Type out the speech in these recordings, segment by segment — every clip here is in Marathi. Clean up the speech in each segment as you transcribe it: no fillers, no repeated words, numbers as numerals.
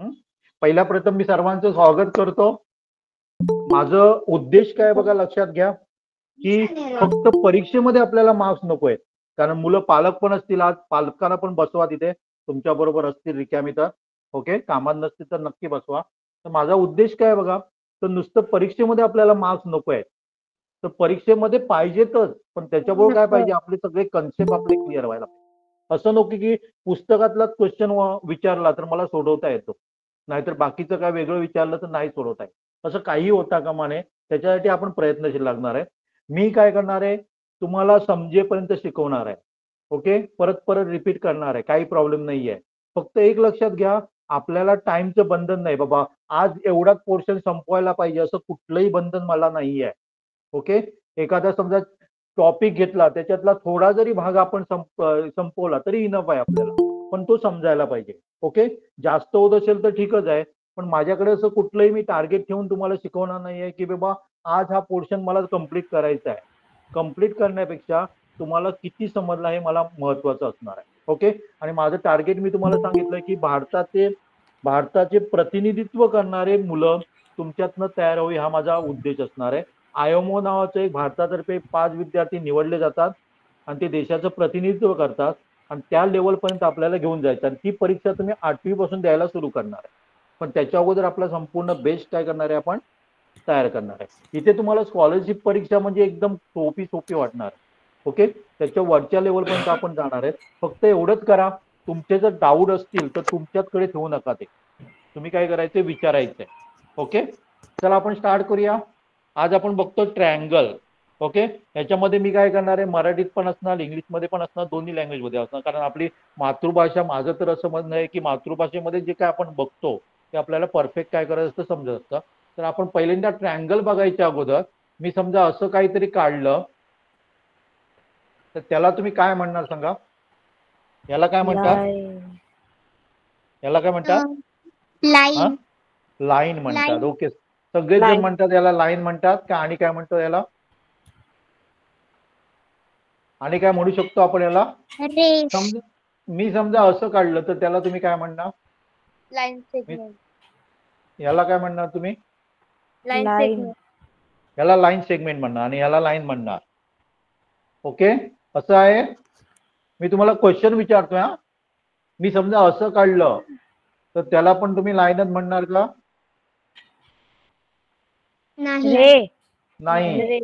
हं? पहिला प्रथम मी सर्वांचं स्वागत करतो. माझं उद्देश काय बघा लक्षात घ्या, की फक्त परीक्षेमध्ये आपल्याला मार्क्स नको आहेत. कारण मुलं पालक पण असतील, आज पालकांना पण बसवा तिथे, तुमच्या बरोबर असतील रिकामी तर. ओके, कामात नसतील तर नक्की बसवा. तर माझा उद्देश काय बघा, तर नुसतं परीक्षेमध्ये आपल्याला मार्क्स नको आहेत. तर परीक्षेमध्ये पाहिजेतच, पण त्याच्याबरोबर काय पाहिजे, आपले सगळे कन्सेप्ट आपले क्लिअर व्हायला पाहिजे. असं नको की पुस्तकातलाच क्वेश्चन विचारला तर मला सोडवता येतो, नाहीतर बाकीचं काय वेगळं विचारलं तर नाही सोडवता येत. असं काही होता कामा नये. त्याच्यासाठी आपण प्रयत्नशील लागणार आहे. मी काय करणार आहे, तुम्हाला समजेपर्यंत शिकवणार आहे. ओके, परत परत रिपीट करणार आहे, काही प्रॉब्लेम नाही आहे. फक्त एक लक्षात घ्या, आपल्याला टाइमचं बंधन नाही बाबा, आज एवढाच पोर्शन संपवायला पाहिजे असं कुठलंही बंधन मला नाही आहे. ओके, एखादा समजा टॉपिक घेतला, त्याच्यातला थोडा जरी भाग आपण संपवला तरी इनफ आहे आपल्याला, पण तो समजायला पाहिजे. ओके, जास्त होत असेल तर ठीकच आहे, पण माझ्याकडे असं कुठलंही मी टार्गेट ठेवून तुम्हाला शिकवणार नाहीये की बाबा आज हा पोर्शन मला कम्प्लीट करायचा आहे. कम्प्लीट करण्यापेक्षा तुम्हाला किती समजलं हे मला महत्वाचं असणार आहे. ओके, आणि माझं टार्गेट मी तुम्हाला सांगितलं की भारताचे प्रतिनिधित्व करणारे मुलं तुमच्यातनं तयार व्हावी, हा माझा उद्देश असणार आहे. आयोमो नावाचं एक भारतातर्फे 5 विद्यार्थी निवडले जातात आणि ते देशाचं प्रतिनिधित्व करतात आणि त्या लेवलपर्यंत आपल्याला घेऊन जायचं, आणि ती परीक्षा तुम्ही 8वी पासून द्यायला सुरू करणार आहे. पण त्याच्या अगोदर आपला संपूर्ण बेस्ट काय करणार आहे, आपण तयार करणार आहे. इथे तुम्हाला स्कॉलरशिप परीक्षा म्हणजे एकदम सोपी वाटणार. ओके, त्याच्या वरच्या लेवलपर्यंत आपण जाणार आहे. फक्त एवढंच करा, तुमचे जर डाऊट असतील तर तुमच्याचकडे ठेवू नका, ते तुम्ही काय करायचे विचारायचंय. ओके, चला आपण स्टार्ट करूया. आज आपण बघतो ट्रायंगल. ओके, याच्यामध्ये मी काय करणार आहे, मराठीत पण असणार, इंग्लिशमध्ये पण असणार, दोन्ही लँग्वेजमध्ये असणार. कारण आपली मातृभाषा, माझं तर असं म्हणणं आहे की मातृभाषेमध्ये जे काय आपण बघतो ते आपल्याला परफेक्ट काय करायचं असतं समजत असतं. तर आपण पहिल्यांदा ट्रायंगल बघायच्या अगोदर मी समजा असं काहीतरी काढलं तर त्याला तुम्ही काय म्हणणार सांगा? याला काय म्हणतात? लाईन याला काय म्हणतात? हा, लाईन लाईन म्हणतात. लाईन ओके, सगळेच जण लाईन म्हणतात याला लाईन म्हणतात का, आणि काय म्हणतो याला, आणि काय म्हणू शकतो आपण याला? रेष समजा मी समजा असं काढलं तर त्याला तुम्ही काय म्हणणार? लाईन सेगमेंट याला काय म्हणणार तुम्ही? लाईन लाईन सेगमेंट याला लाईन सेगमेंट म्हणणार आणि याला लाईन म्हणणार. ओके, असं आहे. मी तुम्हाला क्वेश्चन विचारतोय हा. मी समजा असं काढलं तर त्याला पण तुम्ही लाईनच म्हणणार का? नाही रे नाही,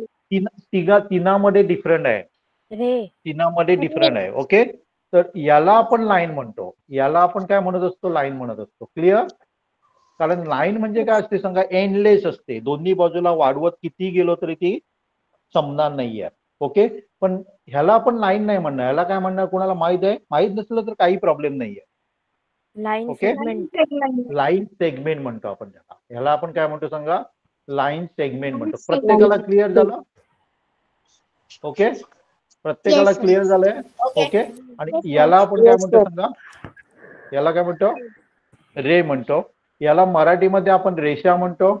तिनामध्ये डिफरंट आहे. रे तिनामध्ये डिफरंट आहे. ओके, तर याला आपण लाईन म्हणतो, याला आपण काय म्हणत असतो, लाईन म्हणत असतो. क्लिअर? कारण लाईन म्हणजे काय असते सांगा, एंडलेस असते, दोन्ही बाजूला वाढवत किती गेलो तरी ती संपणार नाहीये. ओके, पण ह्याला आपण लाईन नाही म्हणणार, ह्याला काय म्हणणार, कोणाला माहित आहे? माहित नसलं तर काही प्रॉब्लेम नाहीये. Line okay, segment line segment म्हणतो आपण त्याला. ह्याला आपण काय म्हणतो सांगा, लाईन सेगमेंट म्हणतो. प्रत्येकाला क्लिअर झालं? ओके, प्रत्येकाला Yes, sir. क्लिअर झालंय? ओके, आणि याला आपण काय म्हणतो सांगा, याला काय म्हणतो? रे म्हणतो. याला मराठीमध्ये आपण रेषा म्हणतो.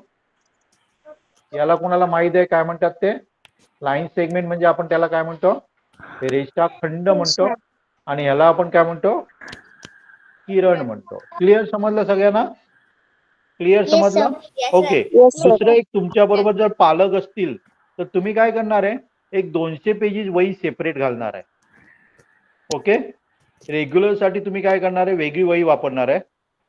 याला कोणाला माहित आहे काय म्हणतात ते? लाईन सेगमेंट म्हणजे आपण त्याला काय म्हणतो? रेषाखंड म्हणतो. आणि याला आपण काय म्हणतो? किरण म्हणतो. क्लिअर समजलं सगळ्यांना? Clear Yes, sir. समजलं? ओके, दुसरं एक, तुमच्या बरोबर जर पालक असतील तर तुम्ही काय करणार आहे, एक 200 पेजेस वही सेपरेट घालणार आहे. ओके, रेग्युलर साठी तुम्ही काय करणार आहे, वेगळी वही वापरणार आहे.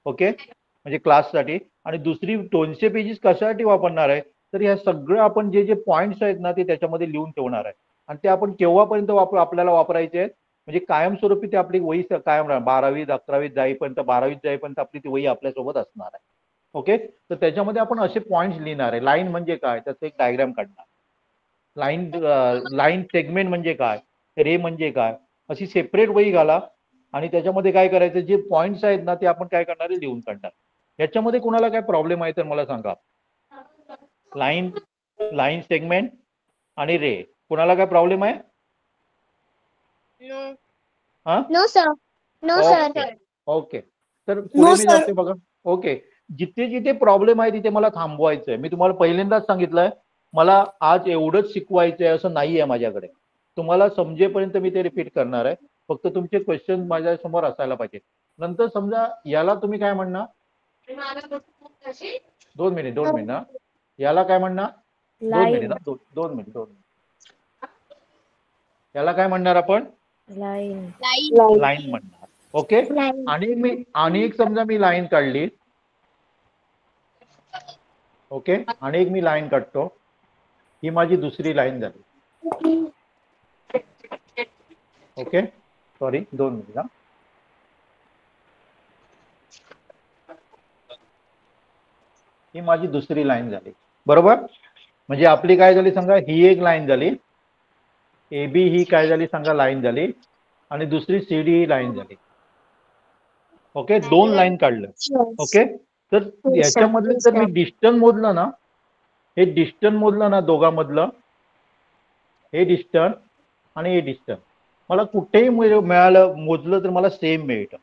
ओके, म्हणजे क्लाससाठी. आणि दुसरी 200 पेजेस कशासाठी वापरणार आहे, तर ह्या सगळं आपण जे जे पॉईंट्स आहेत ना ते त्याच्यामध्ये लिहून ठेवणार आहे. आणि ते आपण केव्हापर्यंत आपल्याला वापरायचे आहेत, म्हणजे कायमस्वरूपी ते आपली वही कायम राहणार. 12वीत 11वीत जाईपर्यंत, 12वीत जाईपर्यंत आपली ती वही आपल्यासोबत असणार आहे. ओके, तर त्याच्यामध्ये आपण असे पॉईंट्स लिहिणार आहे. लाईन म्हणजे काय, त्याचं एक डायग्राम काढणार. लाईन सेगमेंट म्हणजे काय, रे म्हणजे काय, अशी सेपरेट वही घाला. आणि त्याच्यामध्ये काय करायचं, जे पॉईंट्स आहेत ना ते आपण काय करणार आहे, लिहून काढणार. याच्यामध्ये कोणाला काय प्रॉब्लेम आहे तर मला सांगा. लाईन सेगमेंट आणि रे, कोणाला काय प्रॉब्लेम आहे? हा, no sir no okay sir okay, तर पुढे मी जाते बघा. ओके, जिथे जिथे प्रॉब्लेम आहे तिथे मला थांबवायचं आहे. मी तुम्हाला पहिल्यांदाच सांगितलंय, मला आज एवढंच शिकवायचं आहे असं नाही आहे माझ्याकडे. तुम्हाला समजेपर्यंत मी ते रिपीट करणार आहे. फक्त तुमचे क्वेश्चन माझ्या समोर असायला पाहिजे. नंतर समजा याला तुम्ही काय म्हणणार, दोन मिनिट हा. याला काय म्हणणार? दोन मिनिट लाईन ना, दोन मिनिट. याला काय म्हणणार आपण? लाईन लाईन म्हणणार. ओके. Line. आणि एक समजा मी लाईन काढली. ओके. आणि एक मी लाईन काढतो. ही माझी दुसरी लाईन झाली. ओके. सॉरी, 2 मिनिट हा. ही माझी दुसरी लाईन झाली, बरोबर. म्हणजे आपली काय झाली सांगा, ही एक लाईन झाली. ए बी ही काय झाली सांगा, लाईन झाली. आणि दुसरी सी डी ही लाईन झाली. ओके. 2 लाईन काढलं. ओके. तर याच्यामधले जर मी डिस्टन्स मोजलं ना, हे डिस्टन्स मोजलं ना दोघांमधलं, हे डिस्टन्स आणि हे डिस्टन्स, मला कुठेही मिळालं मोजलं तर मला सेम मिळतं.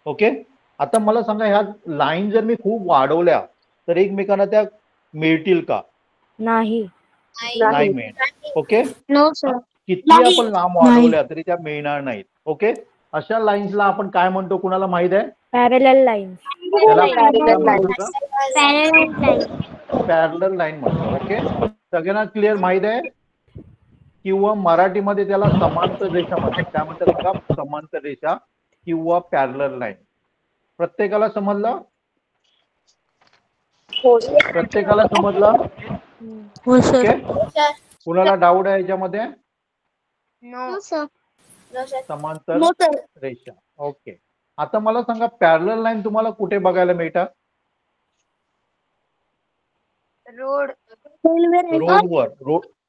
ओके. आता मला सांगा, ह्या लाईन जर मी खूप वाढवल्या तर एकमेकांना त्या मिळतील का? नाही. नाही मिळणार. ओके. No, sir. किती आपण लांब वाढवल्या तरी त्या मिळणार नाहीत. ओके. अशा लाईन्सला आपण काय म्हणतो, कुणाला माहित आहे? Parallel line. त्याला आपण काय म्हणतो का? Parallel line. पॅरलल लाईन म्हणतो. ओके. सगळ्यांना क्लिअर माहित आहे? किंवा मराठीमध्ये त्याला समांतर रेषा म्हणतात. काय म्हणतात बघा? समांतर रेषा किंवा पॅरलल लाईन. प्रत्येकाला समजलं? प्रत्येकाला समजलं? ओके. कुणाला डाऊट आहे याच्यामध्ये? No, sir. समांतर रेषा. ओके. आता मला सांगा, पॅरलल लाईन तुम्हाला कुठे बघायला मिळतात?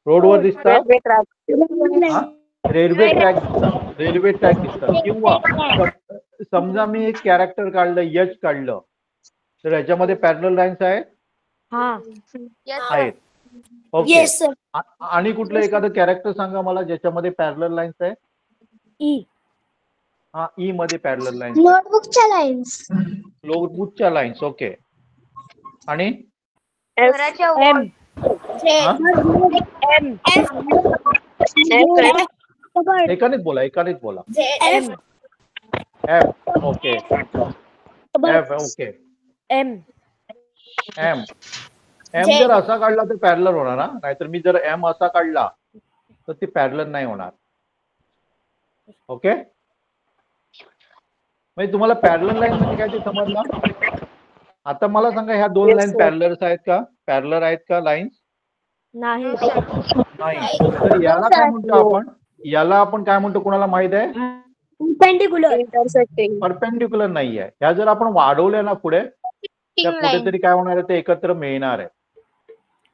रोडवर दिसतात. रेल्वे ट्रॅक दिसतात. रेल्वे ट्रॅक दिसतात. किंवा समजा मी एक कॅरेक्टर काढलं, यश काढलं, तर याच्यामध्ये पॅरलल लाईन्स आहेत. हा. आहेत. ओके. आणि कुठलं एखादं कॅरेक्टर सांगा मला ज्याच्यामध्ये पॅरलल लाईन्स आहे. ई. हा, ई मध्ये पॅरलल लाईन्स. Notebookच्या lines. नोटबुकच्या लाईन्स. ओके. आणि एम. एकानेच बोला. M. F. Okay. F. Okay. M. M. M जर असा काढला तर पॅरलल होणार ना, नाहीतर मी जर एम असा काढला तर ते पॅरलल नाही होणार. ओके. म्हणजे तुम्हाला पॅरलल लाईन म्हणजे काय ते समजलं? आता मला सांगा, ह्या 2 लाईन पॅरलल्स आहेत का? पॅरलल आहेत का लाईन्स? नाही. नाही. तर याला काय म्हणतो आपण? याला आपण काय म्हणतो, कुणाला माहित आहे? परपेंडिक्युलर नाही आहे. ह्या जर आपण वाढवल्या ना पुढे, त्या कुठेतरी काय होणार आहे, ते एकत्र मिळणार आहे.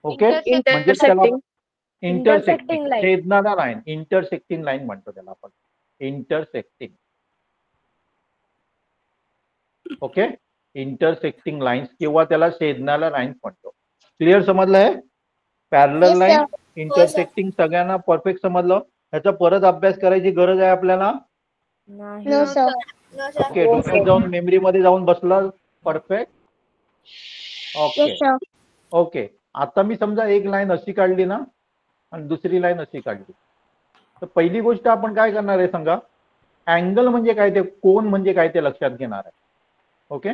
ओके. म्हणजे त्याला इंटरसेक्टिंग, छेदणारा लाईन, इंटरसेक्टिंग लाईन म्हणतो त्याला आपण. इंटरसेक्टिंग. ओके. इंटरसेक्टिंग लाईन्स किंवा त्याला छेदणारा लाईन्स म्हणतो. क्लिअर समजलंय? Parallel Yes, line, sir. Intersecting सगळ्यांना परफेक्ट समजलं? ह्याचा परत अभ्यास करायची गरज आहे आपल्याला? नाही. No, sir. ओके. डोक्यात जाऊन मेमरी मध्ये जाऊन बसलं perfect. Okay. Yes, sir. Okay. आता मी समजा एक लाईन अशी काढली ना आणि दुसरी लाईन अशी काढली, तर पहिली गोष्ट आपण काय करणार आहे सांगा? अँगल म्हणजे काय ते, कोन म्हणजे काय ते लक्षात घेणार आहे. ओके.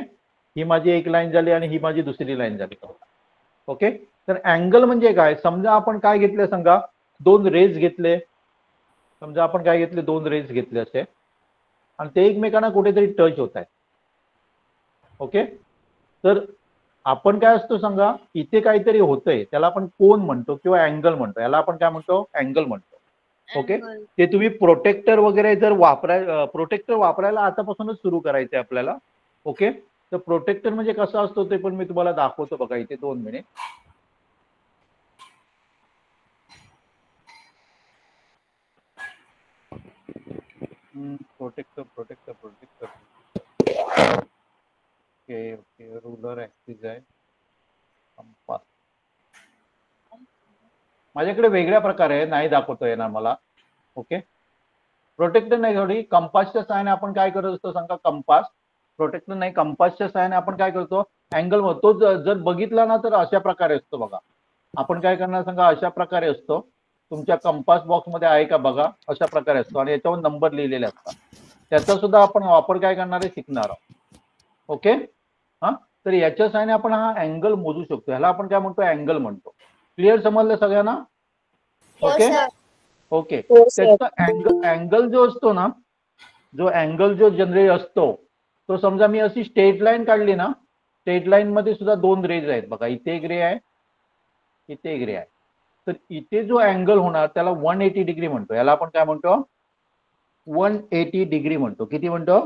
ही माझी एक लाईन झाली आणि ही माझी दुसरी लाईन झाली. ओके. तर अँगल म्हणजे काय? समजा आपण काय घेतले सांगा, 2 रेज घेतले. समजा आपण काय घेतले, 2 रेज घेतले असे आणि ते एकमेकांना कुठेतरी टच होत आहेत. ओके. तर आपण काय असतो सांगा, इथे काहीतरी होतंय, त्याला आपण कोन म्हणतो किंवा अँगल म्हणतो. याला आपण काय म्हणतो? अँगल म्हणतो. ओके. ते तुम्ही प्रोटेक्टर वगैरे जर प्रोटेक्टर वापरायला आतापासूनच सुरू करायचंय आपल्याला. ओके. तर प्रोटेक्टर म्हणजे कसं असतो ते पण मी तुम्हाला दाखवतो बघा इथे. 2 minute. Protractor. Okay. Ruler axis आहे. कंपास माझ्याकडे वेगळ्या प्रकारे आहे, नाही दाखवता येणार मला. ओके. प्रोटेक्टर नाही, थोडी कंपासच्या सहाय्याने आपण काय करत असतो सांगा? कंपास. प्रोटेक्टर नाही, कंपासच्या सहाय्याने आपण काय करतो? अँगल म्हणतो. जर बघितला ना तर अशा प्रकारे असतो बघा. आपण काय करणार सांगा? अशा प्रकारे असतो. तुमच्या कंपास बॉक्स मध्ये आहे का बघा? अशा प्रकारे असतो आणि याच्यावर नंबर लिहिलेले असतात. त्याचा सुद्धा आपण वापर काय करणार आहे? शिकणार आहोत. ओके. हा, तर याच्या साहाय्याने आपण हा अँगल मोजू शकतो. ह्याला आपण काय म्हणतो, अँगल म्हणतो. क्लिअर समजलं सगळ्यांना? Okay okay. त्याचा अँगल जो असतो ना, जो अँगल जो जनरली असतो तो, समजा मी अशी स्ट्रेट लाईन काढली ना, स्ट्रेट लाईन मध्ये सुद्धा दोन रेज आहेत बघा, इथे एक रे आहे, इथे एक रे आहे. तर इथे जो अँगल होणार त्याला 180 डिग्री म्हणतो. याला आपण काय म्हणतो, 180 डिग्री म्हणतो. किती म्हणतो?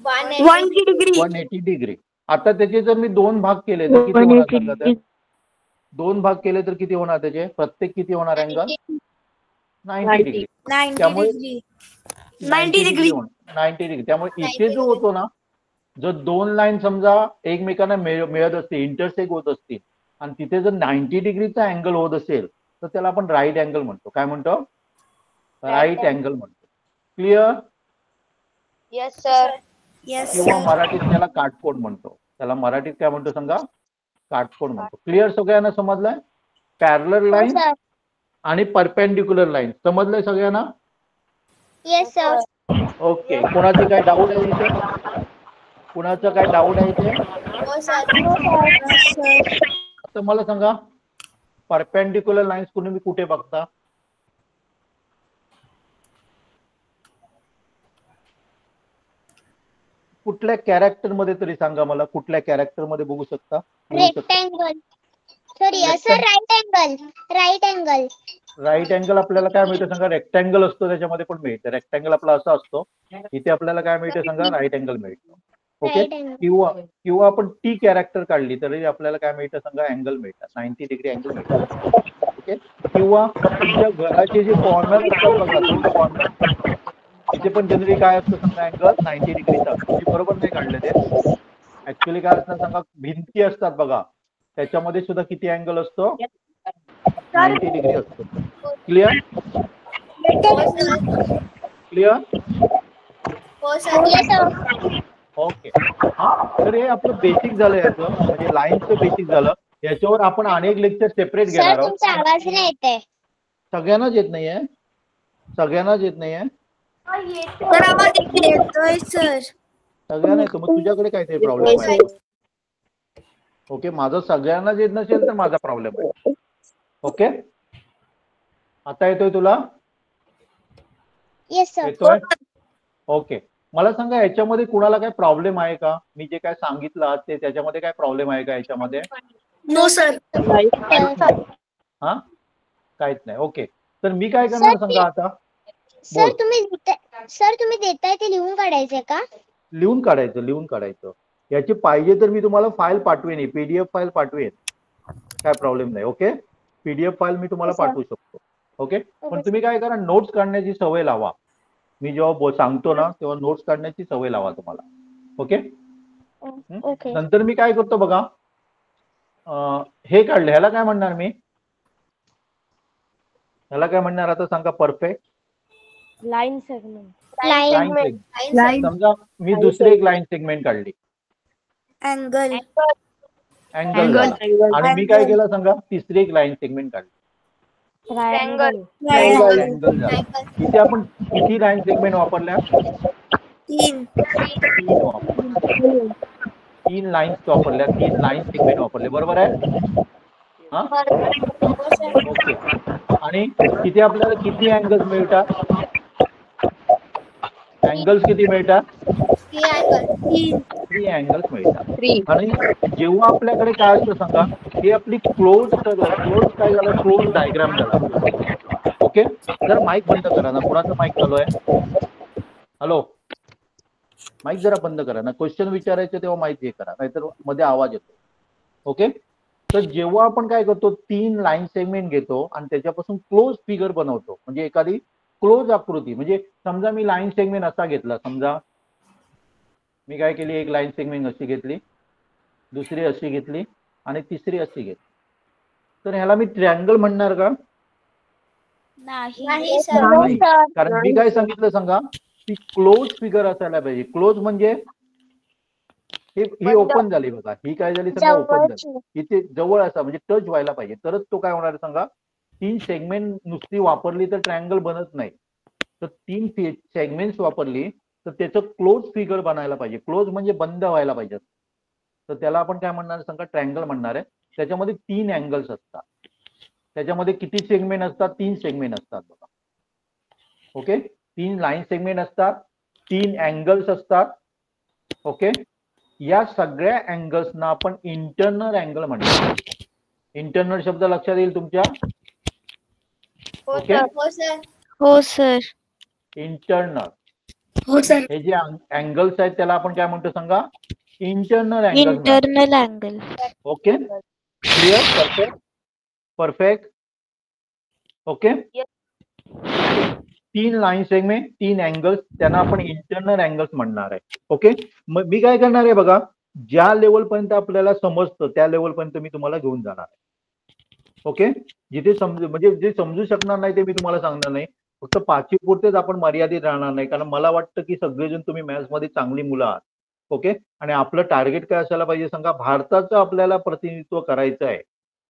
180 डिग्री. आता त्याचे जर मी दोन भाग केले तर किती होणार सांगा तर? दोन भाग केले तर किती होणार त्याचे? प्रत्येक किती होणार अँगल? 90 डिग्री. त्यामुळे 90 डिग्री. त्यामुळे इथे जो होतो ना, जर दोन लाईन समजा एकमेकांना मिळत असतील, इंटरसेक्ट होत असतील, आणि तिथे जर 90 डिग्रीचा अँगल होत असेल तर त्याला आपण राईट अँगल म्हणतो. काय म्हणतो? राईट अँगल म्हणतो. क्लिअर? Yes sir. किंवा मराठीत त्याला काटकोन म्हणतो. त्याला मराठीत काय म्हणतो सांगा? काटकोन म्हणतो. क्लिअर सगळ्यांना समजलंय? Parallel line sir. आणि परपेंडिक्युलर लाईन समजलंय सगळ्यांना? Yes sir. ओके. कोणाची काय डाऊट आहे इथे? कुणाचं काय डाऊट आहे इथे? आता मला सांगा, परपेंडिक्युलर लाईन्स तुम्ही कुठे बघता? कुठल्या कॅरेक्टर मध्ये तरी सांगा मला, कुठल्या कॅरेक्टर मध्ये बघू शकता? Rectangle. Sorry sir, right angle. Right angle. Right angle आपल्याला काय मिळतं सांगा? रेक्टँगल असतो त्याच्यामध्ये पण मिळतं. रेक्टँगल आपला असा असतो, इथे आपल्याला काय मिळतं सांगा? राईट अँगल मिळतो. ओके. किंवा आपण टी कॅरेक्टर काढली तरी आपल्याला काय मिळतं सांगा? अँगल मिळतात, 90 डिग्री अँगल मिळतात. ओके. किंवा तुमच्या घराचे जे कॉर्नर असतात बघा, दोन कॉर्नर, इथे पण जनरली काय असतं सांगा? अँगल 90 डिग्रीचा असतो. मी बरोबर नाही काढले ते. ऍक्च्युअली काय असतं सांगा? भिंती असतात बघा, त्याच्यामध्ये सुद्धा किती अँगल असतो? 90 डिग्री असतो. क्लिअर? क्लिअर? ओके. तर हे आपलं बेसिक झालं याचं, म्हणजे लाईनचं बेसिक झालं. याच्यावर आपण अनेक लेक्चर सेपरेट घेणार सर, आहोत. तुमचा आवाज नाही येते. सगळ्यांनाच येत नाहीये? सगळ्यांनाच येत नाहीये? सगळ्यांना येतो. मग तुझ्याकडे काय ते प्रॉब्लेम आहे? ओके. माझं सगळ्यांनाच येत नसेल तर माझा प्रॉब्लेम आहे. ओके. आता येतोय तुला? Yes sir. येतोय? ओके. मला सांगा, याच्यामध्ये कुणाला काय प्रॉब्लेम आहे का? मी जे काय सांगितलं आज ते, त्याच्यामध्ये काय प्रॉब्लेम आहे का याच्यामध्ये? No sir. हा, काहीच नाही. ओके. तर मी काय करणार सांगा आता? सर तुम्ही देताय ते लिहून काढायचंय का? लिहून काढायचं. याची पाहिजे तर मी तुम्हाला फाईल पाठवेन, पीडीएफ फाईल पाठवेन. काय प्रॉब्लेम नाही. ओके. पीडीएफ फाईल मी तुम्हाला पाठवू शकतो. ओके. पण तुम्ही काय करा, नोट्स काढण्याची सवय लावा. मी जेव्हा सांगतो ना तेव्हा नोट्स काढण्याची सवय लावा तुम्हाला. ओके. ओके. नंतर मी काय करतो बघा, हे काढलं, ह्याला काय म्हणणार मी? ह्याला काय म्हणणार आता सांगा? Perfect line segment. Line segment. समजा मी दुसरी एक लाईन सेगमेंट काढली, अँगल. आणि मी काय केलं सांगा? तिसरी एक लाईन सेगमेंट काढली, ट्रायंगल. ट्रायंगल झालं. इथे आपण किती लाईन सेगमेंट वापरल्या? 3. 3 लाईन्स वापरल्या, 3 लाईन सेगमेंट वापरले. बरोबर आहे? हा, ओके. आणि तिथे आपल्याला किती अँगल्स मिळतात? अँगल्स किती मिळतात? 3 अँगल्स मिळतात. आणि जेव्हा आपल्याकडे काय असतं सांगा, ही आपली क्लोज काय झालं? क्लोज डायग्राम झाला. ओके. जरा माईक बंद करा ना. कुणाचं माईक चालू आहे? हॅलो, माईक जरा बंद करा ना. क्वेश्चन विचारायचे तेव्हा माईक हे करा, नाहीतर मध्ये आवाज येतो. ओके. तर जेव्हा आपण काय करतो, 3 लाईन सेगमेंट घेतो आणि त्याच्यापासून क्लोज फिगर बनवतो, म्हणजे एखादी क्लोज आकृती. म्हणजे समजा मी लाईन सेगमेंट असा घेतला, समजा मी काय केली, एक लाईन सेगमेंट अशी घेतली, दुसरी अशी घेतली आणि तिसरी अशी घेतली. तर ह्याला मी ट्रायंगल म्हणणार का? नाही नाही. कारण मी काय सांगितलं सांगा, ती क्लोज फिगर असायला पाहिजे. क्लोज म्हणजे ही ओपन झाली बघा, ही काय झाली सांगा? ओपन झाली. इथे जवळ असा म्हणजे टच व्हायला पाहिजे, तरच तो काय होणार सांगा? 3 सेगमेंट नुसती वापरली तर ट्रायंगल बनत नाही. तर 3 सेगमेंट्स वापरली तर त्याचं क्लोज फिगर बनायला पाहिजे. क्लोज म्हणजे बंद व्हायला पाहिजे. तर त्याला आपण काय म्हणणार सांगा, ट्रायंगल म्हणणार आहे. त्याच्यामध्ये 3 अँगल्स असतात. त्याच्यामध्ये किती सेगमेंट असतात? 3 सेगमेंट असतात बघा. ओके, 3 लाईन सेगमेंट असतात, 3 अँगल्स असतात. ओके, या सगळ्या अँगल्सना आपण इंटरनल अँगल म्हणतो. इंटरनल शब्द लक्षात येईल तुमच्या? ओके, हो सर. इंटरनल. हो सर. हे जे अँगल्स आहेत त्याला आपण काय म्हणतो सांगा? Internal angle. Internal angle. Okay, clear? Perfect, perfect. Okay, 3 line segment, 3 angles, त्यांना आपण इंटरनल अँगल्स म्हणणार आहे. ओके, मग मी काय करणार आहे बघा, ज्या लेवल पर्यंत आपल्याला समजतं त्या लेवल पर्यंत मी तुम्हाला घेऊन जाणार आहे. ओके, जिथे म्हणजे जे समजू शकणार नाही ते मी तुम्हाला सांगणार नाही. फक्त 5वी पुरतेच आपण मर्यादित राहणार नाही, कारण मला वाटतं की सगळेजण तुम्ही मॅथ्स मध्ये चांगली मुलं आहात. ओके, आणि आपलं टार्गेट काय असायला पाहिजे सांगा? भारताचं आपल्याला प्रतिनिधित्व करायचं आहे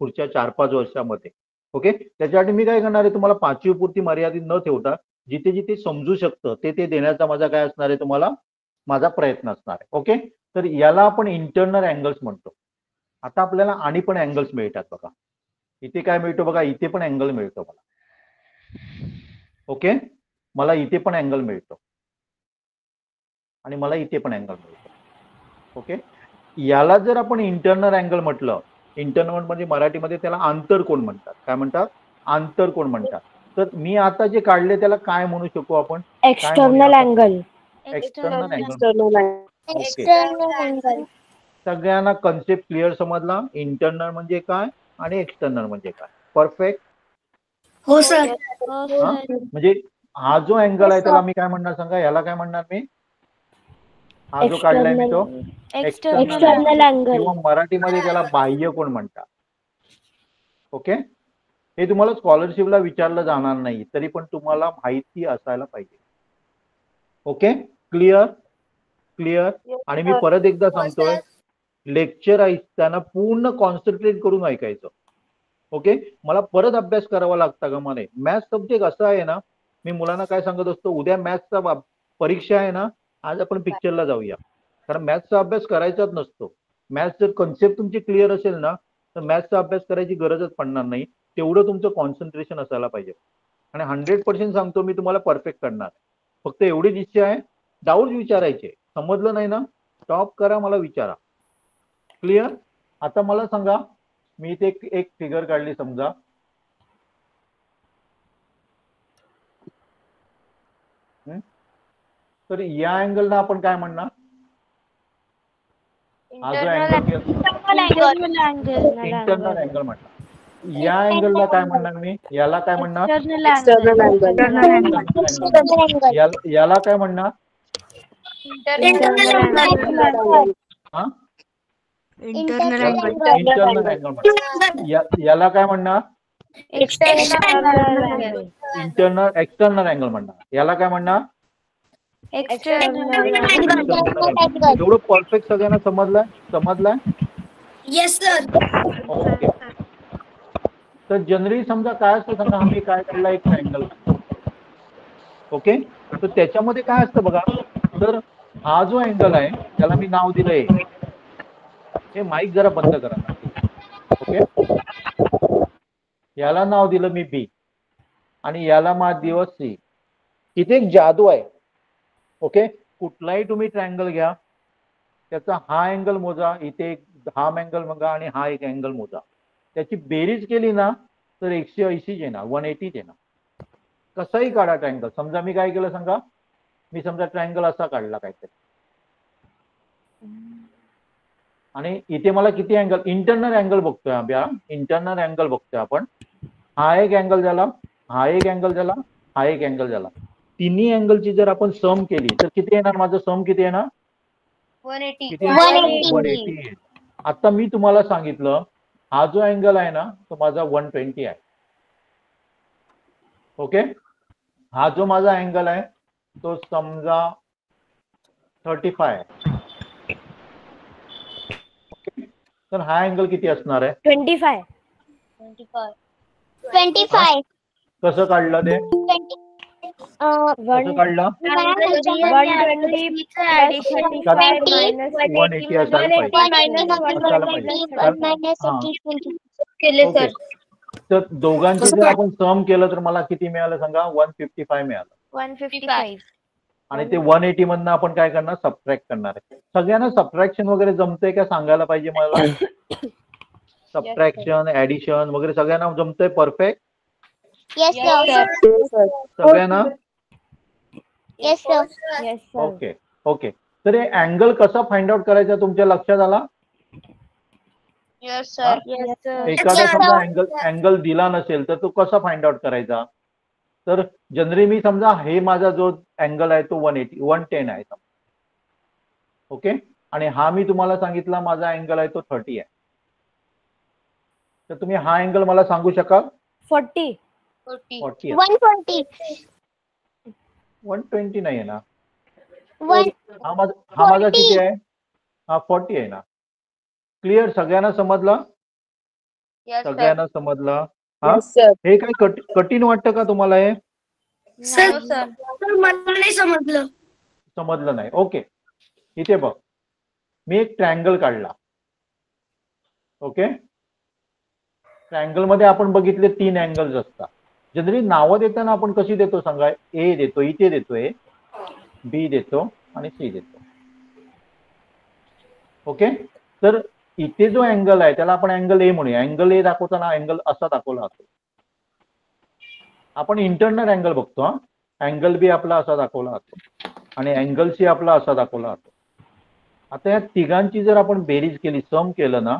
पुढच्या 4-5 वर्षामध्ये. ओके, त्याच्यासाठी मी काय करणार आहे, तुम्हाला 5वी पुरती मर्यादित न ठेवता जिथे जिथे समजू शकतं ते देण्याचा माझा काय असणार आहे, तुम्हाला माझा प्रयत्न असणार आहे. ओके, तर याला आपण इंटरनल अँगल्स म्हणतो. आता आपल्याला आणि पण अँगल्स मिळतात बघा. इथे काय मिळतो बघा, इथे पण अँगल मिळतो मला. ओके, मला इथे पण अँगल मिळतो आणि मला इथे पण अँगल मिळतो. ओके, याला जर आपण इंटरनल अँगल म्हटलं, इंटरनल म्हणजे मराठीमध्ये त्याला आंतरकोन म्हणतात. काय म्हणतात? आंतरकोन म्हणतात. तर मी आता जे काढले त्याला काय म्हणू शकू आपण? External angle. External angle. External angle. सगळ्यांना कन्सेप्ट क्लिअर समजला? इंटरनल म्हणजे काय आणि एक्सटर्नल म्हणजे काय? परफेक्ट. हो सर. म्हणजे हा जो अँगल आहे त्याला मी काय म्हणणार सांगा? याला काय म्हणणार मी? हा जो काढलाय मी तो एक्सटर्नल अँगल किंवा मराठीमध्ये त्याला बाह्य कोन म्हणतात. ओके, हे तुम्हाला स्कॉलरशिपला विचारलं जाणार नाही, तरी पण तुम्हाला माहिती असायला पाहिजे. Okay, clear? क्लिअर. आणि मी परत एकदा सांगतोय, लेक्चर ऐकताना पूर्ण कॉन्सन्ट्रेट करून ऐकायचं. ओके, मला परत अभ्यास करावा लागता का मला? मॅथ्स सब्जेक्ट असा आहे ना, मी मुलांना काय सांगत असतो, उद्या मॅथ्सचा परीक्षा आहे ना, आज आपण पिक्चरला जाऊया. कारण मॅथ्सचा अभ्यास करायचाच नसतो. मॅथ्स जर कन्सेप्ट तुमची क्लिअर असेल ना, तर मॅथ्सचा अभ्यास करायची गरजच पडणार नाही. तेवढं तुमचं कॉन्सन्ट्रेशन असायला पाहिजे. आणि 100% सांगतो मी तुम्हाला परफेक्ट करणार. फक्त एवढीच इच्छा आहे, डाऊट विचारायचे. समजलं नाही ना, स्टॉप करा, मला विचारा. क्लिअर? आता मला सांगा, मी इथे एक फिगर काढली समजा. तर या अँगलला आपण काय म्हणणार? हा जो अँगल इंटरनल अँगल म्हणणार. या अँगलला काय म्हणणार मी? याला काय म्हणणार? याला काय म्हणणार? हा, इंटरनल अँगल. इंटरनल अँगल म्हणणार. याला काय म्हणणार? एक्सटर्नल अँगल म्हणणार. याला काय म्हणणार? एवढं परफेक्ट सगळ्यांना समजलंय? समजलंय? Yes sir. ओके, तर जनरली समजा काय असतं सांगा, आम्ही काय काढला एक ट्रायंगल. ओके, तर त्याच्यामध्ये काय असतं बघा, तर हा जो अँगल आहे त्याला मी नाव दिलंय, हे माईक जरा बंद करा. ओके, याला नाव दिलं मी बी आणि याला माझा दिवस सी. इथे एक जादू आहे. ओके, कुठलाही तुम्ही ट्रायंगल घ्या, त्याचा हा अँगल मोजा, इथे एक हा अँगल बघा आणि हा एक अँगल मोजा, त्याची बेरीज केली ना तर 180 येणार, 180 येणार. कसाही काढा ट्रायंगल. समजा मी काय केलं सांगा, मी समजा ट्रायंगल असा काढला काहीतरी, आणि इथे मला किती अँगल? इंटरनल अँगल बघतोय आम्ही. इंटरनल अँगल बघतोय आपण. हा एक अँगल झाला, हा एक अँगल झाला, हा एक अँगल झाला. तिन्ही अँगलची जर आपण सम केली तर किती येणार? माझं सम किती येणार? 180. आता मी तुम्हाला सांगितलं, हा जो अँगल आहे ना तो माझा 120 आहे. ओके, हा जो माझा अँगल आहे तो समजा 35 आहे. तर हा अँगल किती असणार आहे? 25. Twenty five. कसं काढलं ते? कसं काढलं 120 180 असायला पाहिजे. ओके. तर दोघांचे जर आपण सम केलं तर मला किती मिळालं सांगा? 155 मिळालं. 155. आणि ते 180 मधनं आपण काय करणार? सबट्रॅक्ट करणार आहे. सगळ्यांना सबट्रॅक्शन वगैरे जमतंय का सांगायला पाहिजे मला. सबट्रॅक्शन, ऍडिशन वगैरे सगळ्यांना जमतंय? परफेक्ट सगळ्यांना? Yes sir. Okay okay. तर हे अँगल कसा फाइंड आउट करायचा तुमच्या लक्षात आला? एखादा समजा अँगल दिला नसेल तर तो कसा फाइंड आउट करायचा? तर जनरली मी समजा हे माझा जो अँगल आहे तो 110 आहे. ओके. आणि हा मी तुम्हाला सांगितला माझा अँगल आहे तो 30 आहे. तर तुम्ही हा अँगल मला सांगू शकाल? 40. 40 120. 120 नाही आहे ना. हा माझा किती आहे? हा 40 आहे ना. क्लिअर? सगळ्यांना समजलं? सगळ्यांना समजलं? हा, हे काय कठीण वाटतं का तुम्हाला? हे सर मला नाही समजलं. समजलं नाही. ओके. इथे बघ, मी एक ट्रायंगल काढला. ओके. ट्रायंगल मध्ये आपण बघितले 3 अँगल्स असतात. जनरली नावं देताना आपण कशी देतो सांगा? ए देतो, इथे देतोय, बी देतो आणि सी देतो. ओके. तर इथे जो अँगल आहे त्याला आपण अँगल ए म्हणूया. अँगल ए दाखवताना अँगल असा दाखवला जातो. आपण इंटरनल अँगल बघतो. हा, अँगल बी आपला असा दाखवला जातो आणि अँगल सी आपला असा दाखवला जातो. आता या तिघांची जर आपण बेरीज केली, सम केलं ना,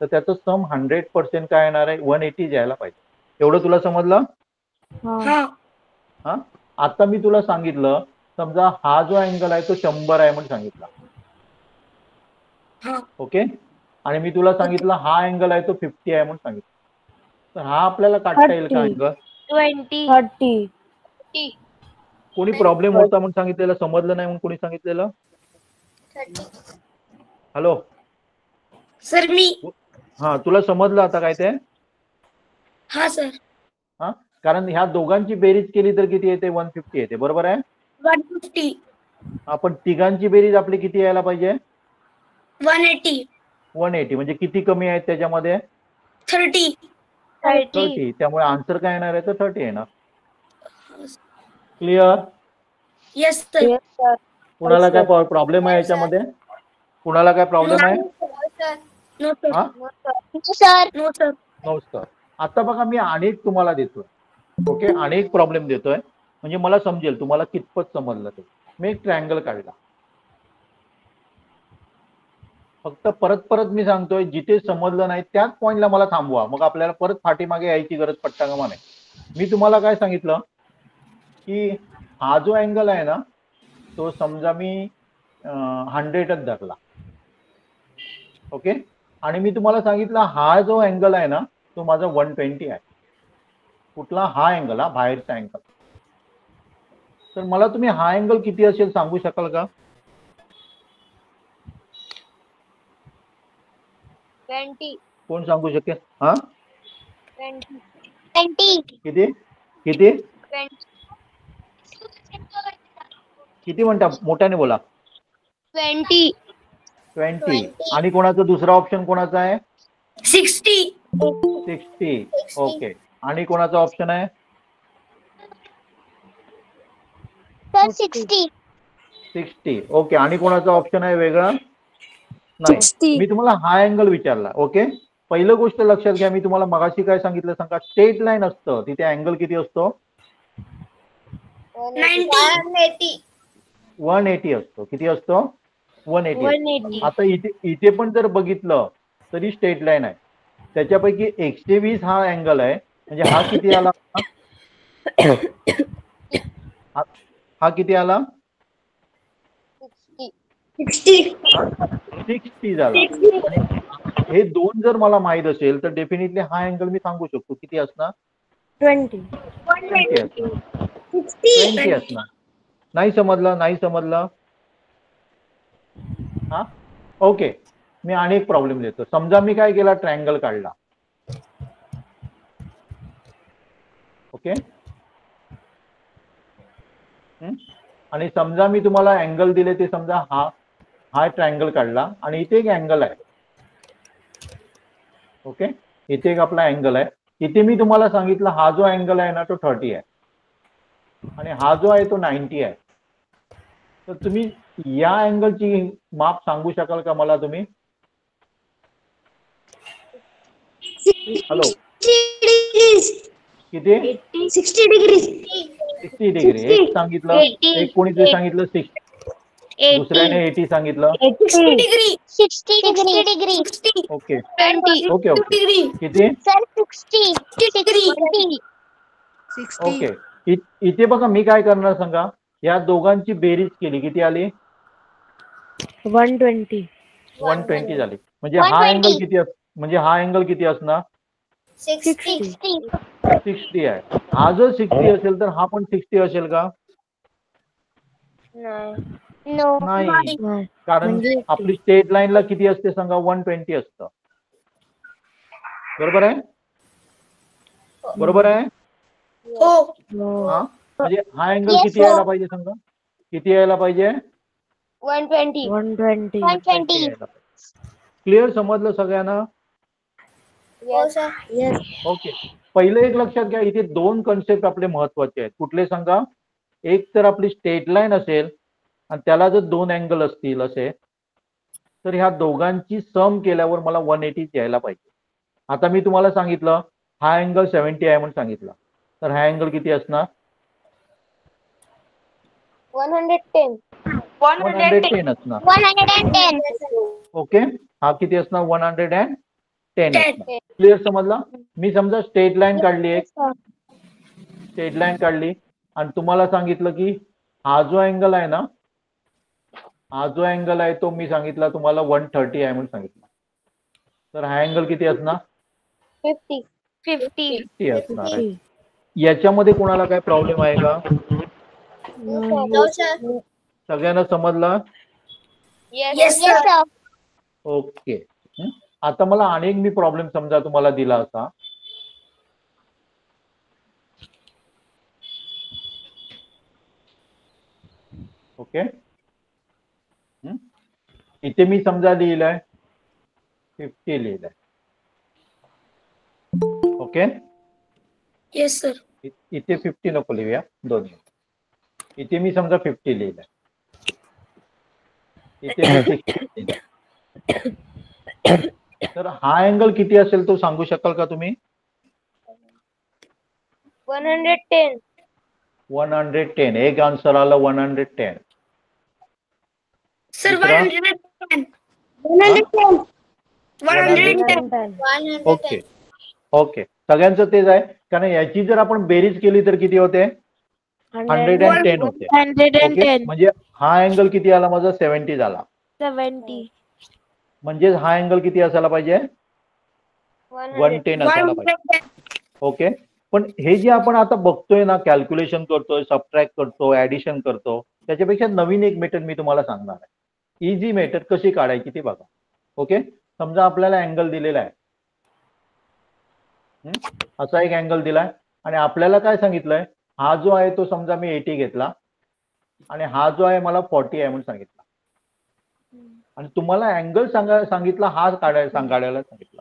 तर त्याचं सम 100% काय येणार आहे? 180 यायला पाहिजे. एवढं तुला समजलं? हा. आता मी तुला सांगितलं, समजा हा जो अँगल आहे तो 100 आहे म्हणून सांगितला. ओके. आणि मी तुला सांगितलं हा अँगल आहे तो 50 आहे म्हणून सांगितलं. तर हा आपल्याला काढता येईल का अँगल? 30. कोणी प्रॉब्लेम होता म्हणून सांगितलेलं, समजलं नाही म्हणून कोणी सांगितलेलं? हॅलो सर मी. हा, तुला समजलं आता काय ते? हा सर. हा, कारण ह्या दोघांची बेरीज केली तर किती येते? 150 येते. बरोबर आहे? 150. आपण तिघांची बेरीज आपली किती यायला पाहिजे? 180. 180. म्हणजे किती कमी आहेत त्याच्यामध्ये? 30. त्यामुळे आन्सर काय येणार आहे? तर 30 येणार. क्लिअर? Yes sir. कुणाला काय प्रॉब्लेम आहे याच्यामध्ये? कुणाला काय प्रॉब्लेम आहे? No sir. हा, नो सर. No sir. आता बघा, मी अनेक तुम्हाला देतोय. ओके. अनेक प्रॉब्लेम देतोय म्हणजे मला समजेल तुम्हाला कितपत समजलं ते. मी एक ट्रायंगल काढला. फक्त परत मी सांगतोय, जिथे समजलं नाही त्याच पॉइंटला मला थांबवा. मग आपल्याला परत पाठीमागे यायची गरज पडता कामा नये. मी तुम्हाला काय सांगितलं की हा जो अँगल आहे ना, तो समजा मी 100च धरला. ओके. आणि मी तुम्हाला सांगितलं हा जो अँगल आहे ना तो माझा 120 आहे. कुठला? हा अँगल, हा बाहेरचा अँगल. तर मला तुम्ही हा अँगल किती असेल सांगू शकाल का? 20. कोण सांगू शकेल? हा, 20. किती किती किती म्हणता? मोठ्याने बोला. 20. 20. आणि कोणाचा दुसरा ऑप्शन कोणाचा आहे? 60. 60. ओके. आणि कोणाचा ऑप्शन आहे? सर 60. 60. ओके. आणि कोणाचा ऑप्शन आहे वेगळा? नाही. मी तुम्हाला हा अँगल विचारला. ओके. पहिलं गोष्ट लक्षात घ्या, मी तुम्हाला मगाशी काय सांगितलं सांगा? स्ट्रेट लाईन असतं तिथे अँगल किती असतो? 180 असतो. किती असतो? 180. आता इथे पण जर बघितलं तरी स्ट्रेट लाईन आहे. त्याच्यापैकी 120 हा अँगल आहे. म्हणजे हा किती आला? हा किती आला? 60 झाला. हे दोन जर मला माहित असेल तर डेफिनेटली हा अँगल मी सांगू शकतो किती असणार? 20. 20 असणार. 20 असणार. नाही समजलं? नाही समजलं? हा, ओके. मी अनेक प्रॉब्लेम देतो. समजा मी काय केला? ट्रायंगल काढला. ओके. हं? आणि समजा मी तुम्हाला अँगल दिले, ते समजा हा ट्रायंगल काढला आणि इथे एक अँगल आहे. ओके, इथे एक आपला अँगल आहे. इथे मी तुम्हाला सांगितलं हा जो अँगल आहे ना तो 30 आहे आणि हा जो आहे तो 90 आहे. तर तुम्ही या अँगलची माप सांगू शकाल का मला तुम्ही? हॅलो, किती? 60 degrees. 60 डिग्री. एक सांगितलं, 80. एक कोणीतरी सांगितलं 60, दुसऱ्याने 80 सांगितलं. 60 degree. 60 degree. Okay 20. Okay okay. degree. किती? Sir, 60. 60. ओके. इथे बघा मी काय करणार सांगा, या दोघांची बेरीज केली, किती आली? 120. 120 झाली. म्हणजे हा अँगल किती म्हणजे हा अँगल किती असणार? 60. 60 आहे. हा जर 60 असेल तर हा पण 60 असेल का? No. नाही, नाही. कारण म्हणजे आपली स्ट्रेट लाईनला किती असते सांगा? 120 असतं. बरोबर आहे? बरोबर आहे? हो. हा, म्हणजे हा अँगल Yes, किती sir. यायला पाहिजे सांगा? किती यायला पाहिजे? 120. 120. क्लिअर? समजलं सगळ्यांना? हो सर. Yes. ओके. पहिलं एक लक्षात घ्या, इथे दोन कन्सेप्ट आपले महत्वाचे आहेत. कुठले सांगा? एक तर आपली स्ट्रेट लाईन असेल आणि त्याला जर दोन अँगल असतील असे, तर ह्या दोघांची सम केल्यावर मला 180 यायला पाहिजे. आता मी तुम्हाला सांगितलं हा अँगल 70 आहे म्हणून सांगितलं, तर हा अँगल किती असणार? 110. 110 असणार. 110. ओके, हा किती असणार? 110 असणार. क्लिअर? समजला? मी समजा स्ट्रेट लाईन काढली, एक स्ट्रेट लाईन काढली आणि तुम्हाला सांगितलं की हा जो अँगल आहे ना, हा जो अँगल आहे तो मी सांगितला तुम्हाला 130 आहे म्हणून सांगितलं, तर हा अँगल किती असणार? 50. 50 असणार आहे. याच्यामध्ये कोणाला काय प्रॉब्लेम आहे का? No sir. सगळ्यांना समजलं? Yes Yes, sir. sir. Okay. आता मला अनेक मी प्रॉब्लेम समजा तुम्हाला दिला असा, ओके. इथे मी समजा लिहिलंय 50 लिहिलंय. ओके. Yes sir. इथे 50 नको लिहूया, दोन. इथे मी समजा 50 लिहिलंय, इथे मी 60 लिहिलंय. तर हा अँगल किती असेल तो सांगू शकाल का तुम्ही? 110. 110. एक आन्सर आला 110. Sir, दुसरा? 110. 110. Okay okay. सगळ्यांचं तेच आहे, कारण याची जर आपण बेरीज केली तर किती होते? 110 होते. ओके, म्हणजे हा अँगल किती आला माझा? 70 झाला. 70. म्हणजे हा अँगल किती असायला पाहिजे? 110 असायला पाहिजे. ओके. पण हे जे आपण आता बघतोय ना, कॅल्क्युलेशन करतोय, सबट्रॅक्ट करतो, ऍडिशन करतो, त्याच्यापेक्षा नवीन एक मेथड मी तुम्हाला सांगणार आहे. इझी मेथड कशी काढायची ते बघा. ओके. समजा आपल्याला अँगल दिलेला आहे, असा एक अँगल दिलाय आणि आपल्याला काय सांगितलंय, हा जो आहे तो समजा मी 80 घेतला आणि हा जो आहे मला 40 आहे म्हणून सांगितला, आणि तुम्हाला अँगल सांगितला हा काढायला सांगितला,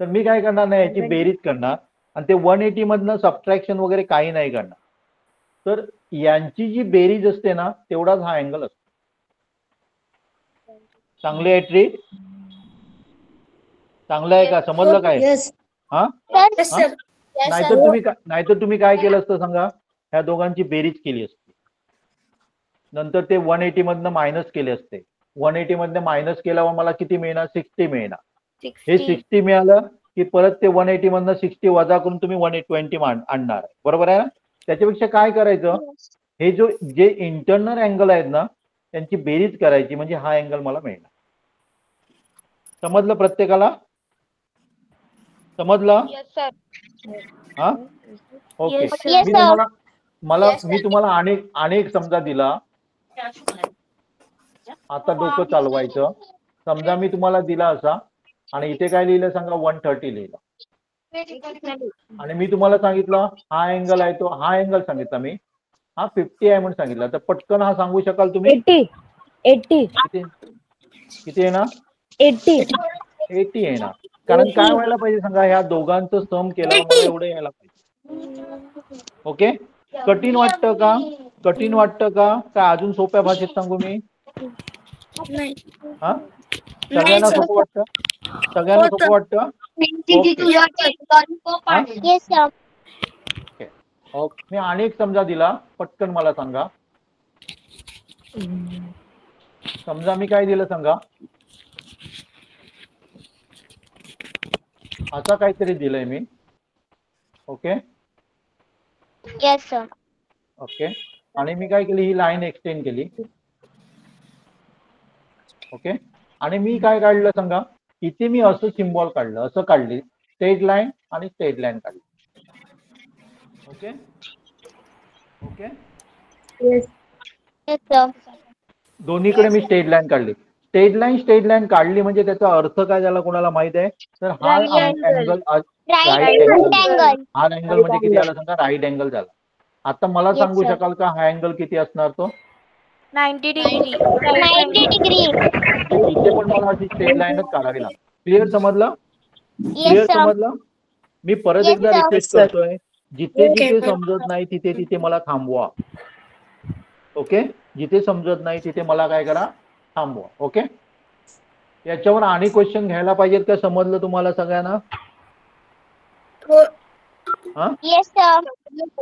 तर मी काय करणार नाही, याची बेरीज करणार आणि ते 180 मधनं सबट्रॅक्शन वगैरे काही नाही करणार. तर यांची जी बेरीज असते ना, तेवढाच हा अँगल असतो. चांगली आहे ट्रिक? चांगलं आहे का? समजलं काय? हा? Yes sir. नाहीतर तुम्ही काय केलं असतं सांगा, ह्या दोघांची बेरीज केली असती, नंतर ते 180 मधनं मायनस केले असते. 180 मधनं मायनस केल्यावर मला किती मिळणार? 60 मिळणार. हे 60 मिळालं की परत ते 180 मधनं 60 वजा करून तुम्ही 120 आणणार आहे. बरोबर आहे ना? त्याच्यापेक्षा काय करायचं, हे जे इंटरनल अँगल आहेत ना, त्यांची बेरीज करायची, म्हणजे हा अँगल मला मिळणार. समजलं प्रत्येकाला? समजलं? Yes sir. हा? ओके. Yes, sir. मी तुम्हाला अनेक समजा दिला. आता डोकं चालवायचं. समजा मी तुम्हाला दिला असा आणि इथे काय लिहिलं सांगा? 130 लिहिलं आणि मी तुम्हाला सांगितलं हा अँगल आहे तो, हा अँगल सांगितला मी, हा 50 आहे म्हणून सांगितलं. तर पटकन हा सांगू शकाल तुम्ही 80 किती येणार? 80 80 येणार. कारण काय व्हायला पाहिजे सांगा, ह्या दोघांचं सम केलं मला एवढं यायला पाहिजे. ओके. कठीण वाटतं का? कठीण वाटतं का? काय अजून सोप्या भाषेत सांगू मी? हा सगळ्यांना सोपं वाटतं? सगळ्यांना सोपं वाटतं? ओके. हा? Yes sir. ओके. ओके. मी अनेक समजा दिला, पटकन मला सांगा. समजा मी काय दिलं सांगा. असं काहीतरी दिलंय मी. ओके. Yes sir. ओके. आणि मी काय केली, ही लाईन एक्सटेंड केली. ओके. आणि मी काय काढलं सांगा, इथे मी असं सिम्बॉल काढलं, असं काढली, स्ट्रेट लाईन आणि स्ट्रेट लाईन काढली. ओके. ओके. Yes sir. दोन्हीकडे मी स्ट्रेट लाईन काढली. स्ट्रेट लाईन काढली म्हणजे त्याचा अर्थ काय झाला कोणाला माहित आहे? तर हा Right angle. Angle right angle. हा अँगल म्हणजे किती आला सांगा? राईट अँगल झाला. आता मला Yes, सांगू sir. शकाल का हा अँगल किती असणार तो? 90 डिग्री 90 डिग्री. इथे पण मला अशी स्ट्रेट लाईनच काढावी लागेल. क्लिअर समजलं? Clear yes sir. समजलं? मी परत Yes, एकदा sir. रिक्वेस्ट करतोय, जिथे जिथे समजत नाही तिथे तिथे मला थांबवा. ओके. जिथे समजत नाही तिथे मला काय करा? थांबवा. ओके. याच्यावर आणि क्वेश्चन घ्यायला पाहिजेत का? समजलं तुम्हाला सगळ्यांना? हा येस सर.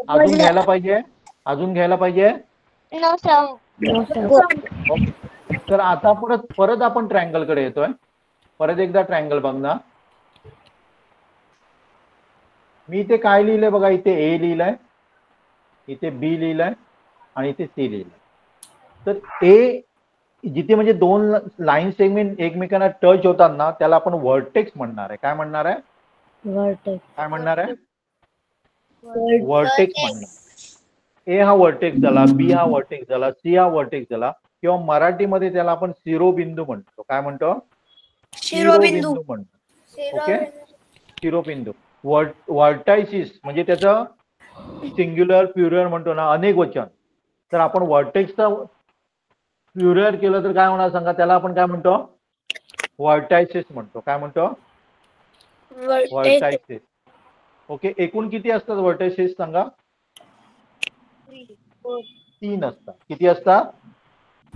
अजून घ्यायला पाहिजे? अजून घ्यायला पाहिजे? No sir. ओके. तर आता परत आपण ट्रायंगल कडे येतोय. परत एकदा ट्रायंगल बघणार. मी इथे काय लिहिलंय बघा, इथे ए लिहिलंय, इथे बी लिहिलंय आणि इथे सी लिहिलंय. तर ए जिथे म्हणजे दोन लाईन सेगमेंट एकमेकांना टच होतात ना, त्याला आपण व्हर्टेक्स म्हणणार आहे. काय म्हणणार आहे? काय म्हणणार आहे? व्हर्टेक्स म्हणणार. ए हा व्हर्टेक्स झाला, बी हा व्हर्टेक्स झाला, सी हा व्हर्टेक्स झाला, किंवा मराठीमध्ये त्याला आपण शिरोबिंदू म्हणतो. काय म्हणतो? शिरोबिंदू म्हणतो. ओके. शिरोबिंदू. व्हर्टायसिस म्हणजे त्याचं सिंग्युलर प्युरियर म्हणतो ना, अनेक वचन. तर आपण व्हर्टेक्सचा प्युरियर केलं तर काय होणार सांगा? त्याला आपण काय म्हणतो? व्हर्टायसिस म्हणतो. काय म्हणतो? व्हर्टायसिस. ओके. एकूण किती असतात व्हर्टायसिस सांगा? 3 असतात. किती असतात?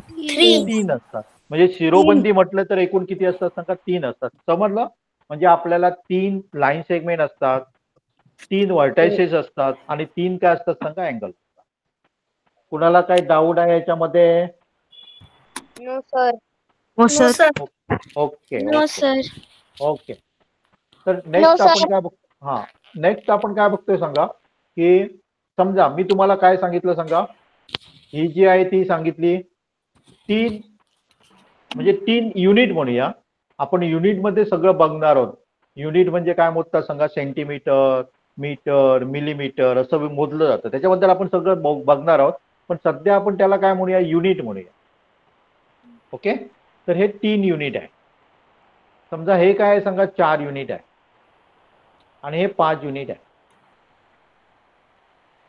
3 असतात. म्हणजे शिरोबंदी म्हटलं तर एकूण किती असतात सांगा? 3 असतात. समजलं? म्हणजे आपल्याला 3 लाईन सेगमेंट असतात, 3 व्हर्टायसेस असतात आणि 3 काय असतात सांगा? अँगल. कुणाला काही डाऊट आहे याच्यामध्ये? No sir okay. No sir okay. तर No, नेक्स्ट sir. आपण काय बघतो? हा नेक्स्ट आपण काय बघतोय सांगा, की समजा मी तुम्हाला काय सांगितलं सांगा, ही जी आहे ती सांगितली 3 म्हणजे 3 युनिट म्हणूया आपण. युनिट मध्ये सगळं बघणार आहोत. युनिट म्हणजे काय मोजतात सांगा? सेंटीमीटर, मीटर, मिलीमीटर असं मोजलं जातं. त्याच्याबद्दल आपण सगळं बघणार आहोत. पण सध्या आपण त्याला काय म्हणूया? युनिट म्हणूया. ओके. तर हे 3 युनिट आहे. समजा हे काय आहे सांगा? 4 युनिट आहे आणि हे 5 युनिट आहे.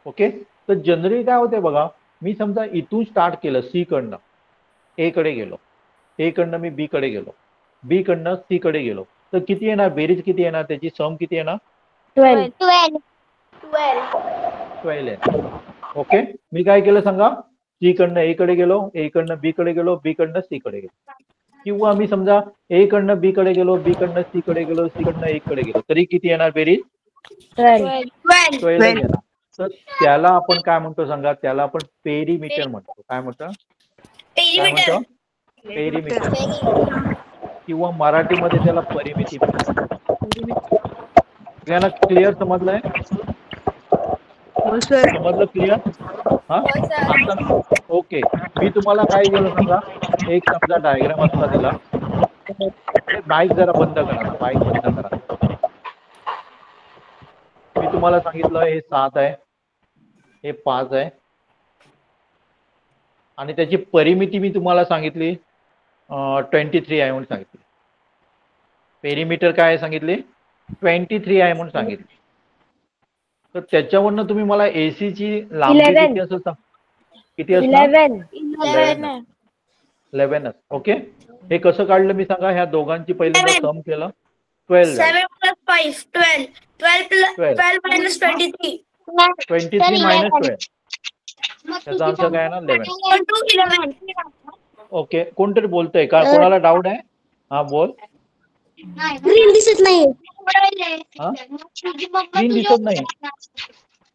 ओके. तर जनरली काय होते बघा, मी समजा इथून स्टार्ट केलं सी कडनं, ए कडे गेलो, ए कडनं मी बी कडे गेलो, बी कडनं सी कडे गेलो, तर किती येणार? बेरीज किती येणार? त्याची सम किती येणार? 12 12 येणार. ओके. मी काय केलं सांगा? सी कडनं ए कडे गेलो, ए कडनं बी कडे गेलो, बी कडनं सी कडे गेलो. किंवा मी समजा ए कडनं बी कडे गेलो, बी कडनं सी कडे गेलो, सी कडनं ए कडे गेलो, तरी किती येणार बेरीज? 12 येणार. तर त्याला आपण काय म्हणतो सांगा? त्याला आपण पेरीमीटर म्हणतो. काय म्हणतो? पेरीमीटर. किंवा मराठीमध्ये त्याला परिमिती म्हणतात. याला क्लिअर समजलंय? समजलं क्लिअर? हा आता ओके. मी तुम्हाला काय केलं सांगा? एक समजा डायग्राम असला दिला. माईक जरा बंद करा, माईक बंद करा. मी तुम्हाला सांगितलं हे 7 आहे, हे 5 आहे आणि त्याची परिमिती मी तुम्हाला सांगितली 23 आहे म्हणून सांगितली. पेरीमीटर काय आहे सांगितले? 23 आहे म्हणून सांगितले. तर त्याच्यावरनं तुम्ही मला एसी ची लांबी 11. किती असं किती असणार? 11. 11च. ओके, हे कसं काढलं मी सांगा? ह्या दोघांची पहिल्यांदा सम केलं, 12 झालं. 7 + 5 12 12 12 12 - 23 23 मायनस 12, त्याचा आन्सर काय येणार? 11. 11. ओके, कोणतरी बोलतंय का? कोणाला डाऊट आहे? हा बोल. ग्रीन दिसत नाही. हा? स्क्रीन दिसत नाही.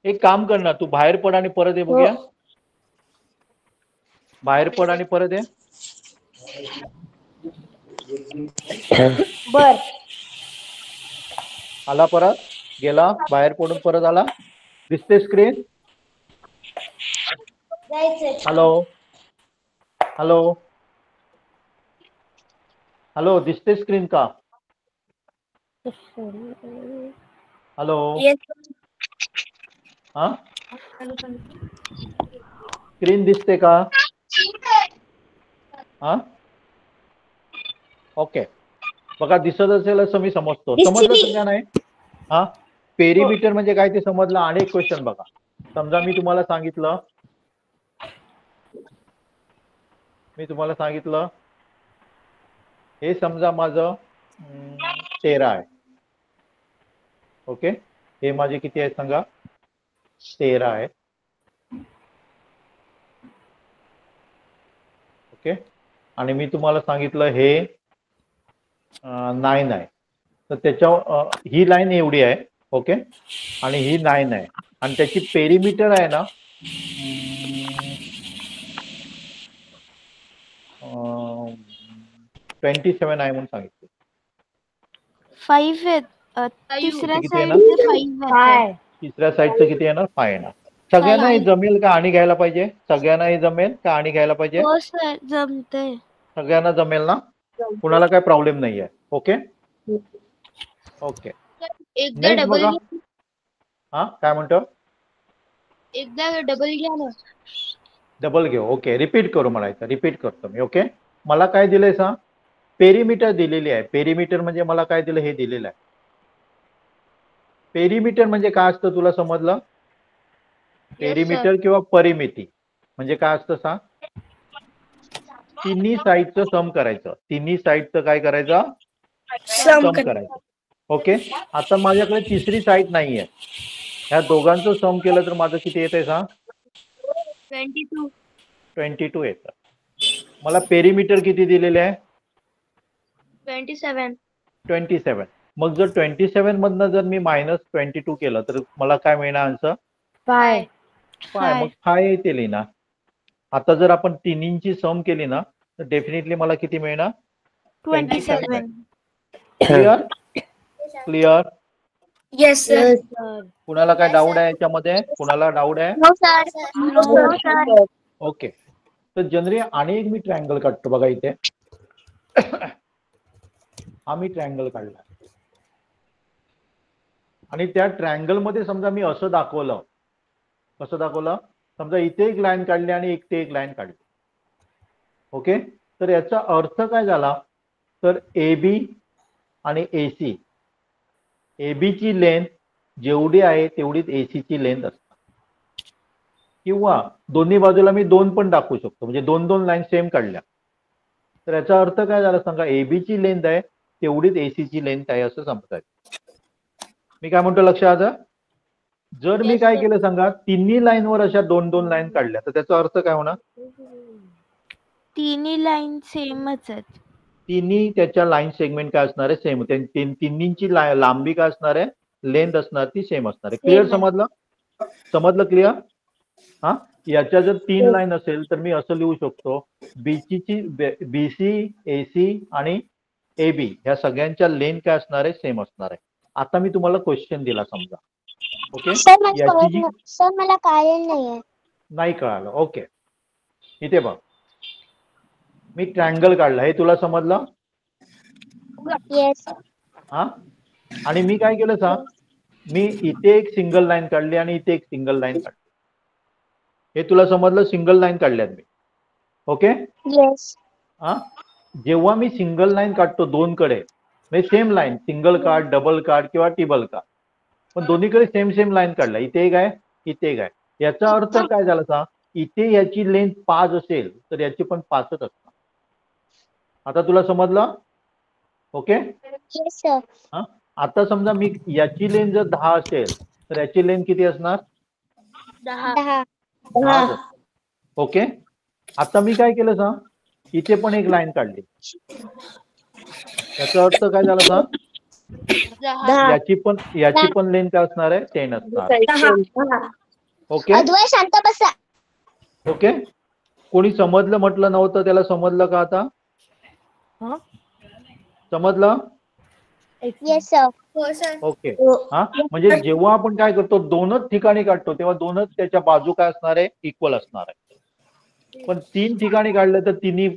एक काम कर ना, तू बाहेर पड आणि परत ये बघूया. बाहेर पड आणि परत ये. बर. आला, परत गेला, बाहेर पडून परत आला. दिसते स्क्रीन? हॅलो हॅलो हॅलो, दिसते स्क्रीन का? हॅलो. Yes. हा, स्क्रीन दिसते का? हा, ओके. बघा, दिसत असेल असं मी समजतो. समजलं सगळ्यांना? नाही? हा, पेरीमीटर म्हणजे काय ते समजलं. आणि एक क्वेश्चन बघा, समजा मी तुम्हाला सांगितलं हे समजा माझं 13 आहे. ओके, हे माझे किती आहे सांगा? 13 आहे. ओके, आणि मी तुम्हाला सांगितलं हे 9 आहे. तर त्याच्या ही लाईन एवढी आहे. ओके, आणि ही 9 आहे, आणि त्याची पेरीमीटर आहे ना 27 आहे म्हणून सांगितलं. 5 आहेत. तिसऱ्या किती आहे ना? साईडचे 5 आहेत. तिसऱ्या साईडचं किती येणार? 5 येणार. सगळ्यांना हे जमेल का आणि घ्यायला पाहिजे? सगळ्यांना हे जमेल का आणि घ्यायला पाहिजे? हो सर, जमतंय. सगळ्यांना जमेल ना? कुणाला काय प्रॉब्लेम नाही आहे? Okay okay. एकदा नेक्स्ट डबल बघा. हा, काय म्हणतो? एकदा डबल घ्या ना. डबल घेऊ. ओके, रिपीट करू म्हणायचं. रिपीट करतो मी. ओके, मला काय दिलंय सांग? पेरीमीटर दिलेली आहे. पेरीमीटर म्हणजे मला काय दिलं? हे दिलेलं आहे. पेरीमीटर म्हणजे काय असतं तुला समजलं? पेरीमीटर किंवा परिमिती म्हणजे काय असतं सांग? तिन्ही साईडचं सम करायचं. तिन्ही साईडचं काय करायचं? सम करायचं. ओके, आता माझ्याकडे तिसरी साईड नाहीये. ह्या दोघांचं सम केलं तर माझं किती येत आहे सांग? 22 येतं. मला पेरीमीटर किती दिलेले आहे? 27. मग जर 27 मधनं जर मी -22 केलं तर मला काय मिळणार आन्सर? 5. 5. मग 5 येतील ना. आता जर आपण तिन्हींची सम केली ना तर डेफिनेटली मला किती मिळणार? 27. क्लिअर? क्लिअर? Yes sir. कुणाला काय डाऊट आहे याच्यामध्ये? कुणाला डाऊट आहे? No sir. ओके, तर जनरली आणि एक मी ट्रायंगल काढतो बघा इथे. हा मी ट्रायंगल काढला आणि त्या ट्रायंगल मध्ये समजा मी असं दाखवलं. कसं दाखवलं? समजा इथे एक लाईन काढली आणि इथे एक लाईन काढली. ओके, तर याचा अर्थ काय झाला? तर AB आणि AC, AB ची लेंथ जेवढी आहे तेवढीच AC ची लेंथ असते. किंवा दोन्ही बाजूला मी 2 पण दाखवू शकतो, म्हणजे 2 लाईन सेम काढल्या. तर याचा अर्थ काय झाला सांगा? AB ची लेंथ आहे तेवढीच AC ची लेंथ आहे असं समजायचं. मी काय म्हणतो लक्षात आलं? जर मी काय केलं सांगा? तिन्ही लाईनवर अशा 2 लाईन काढल्या तर त्याचा अर्थ काय होणार? तिन्ही लाईन सेमच आहेत. तिन्ही त्याच्या लाईन सेगमेंट काय असणार आहे? सेम. तिन्हींची लांबी काय असणार आहे? लेंथ असणार, ती सेम असणार आहे. क्लिअर? समजलं? समजलं? क्लिअर? हा, याच्या जर 3 लाईन असेल तर मी असं लिहू शकतो, BC, AC आणि AB ह्या सगळ्यांच्या लेंथ काय असणार आहे? सेम असणार आहे. आता मी तुम्हाला क्वेश्चन दिला समजा. ओके, सर मला कळलं नाहीये. नाही कळालं? ओके, इथे बघ, मी ट्रायंगल काढला. हे तुला समजलं? येस. हा, आणि मी काय केलं सांग? मी इथे एक सिंगल लाईन काढली आणि इथे एक सिंगल लाईन काढली. हे तुला समजलं? सिंगल लाईन काढल्यात मी. ओके. येस. हा, जेव्हा मी सिंगल लाईन काढतो 2 कडे, म्हणजे same line, single card, double card किंवा टिबल कार्ड, पण दोन्हीकडे सेम लाईन काढला. इथे एक आहे, इथे एक आहे. याचा अर्थ काय झाला सांग? इथे याची लेंथ 5 असेल तर याची पण 5च असणार. आता तुला समजलं? ओके. Yes sir. आता समजा मी याची लेंथ जर 10 असेल तर याची लेंथ किती असणार? 10. 10. ओके. आता मी काय केलं सांग, इथे पण एक लाईन काढली. याचा अर्थ काय झाला सांग, 10. याची पण लेंथ काय असणार आहे? 10 असणार. ओके. अद्वय शांत बसा. ओके. कोणी समजलं म्हटलं नव्हतं त्याला समजलं का आता? समजलं? Yes sir. हो सर. ओके. म्हणजे जेव्हा आपण काय करतो, दोनच ठिकाणी काढतो तेव्हा दोनच त्याच्या बाजू काय असणार आहे? इक्वल असणार आहे. पण 3 ठिकाणी काढलं तर तिन्ही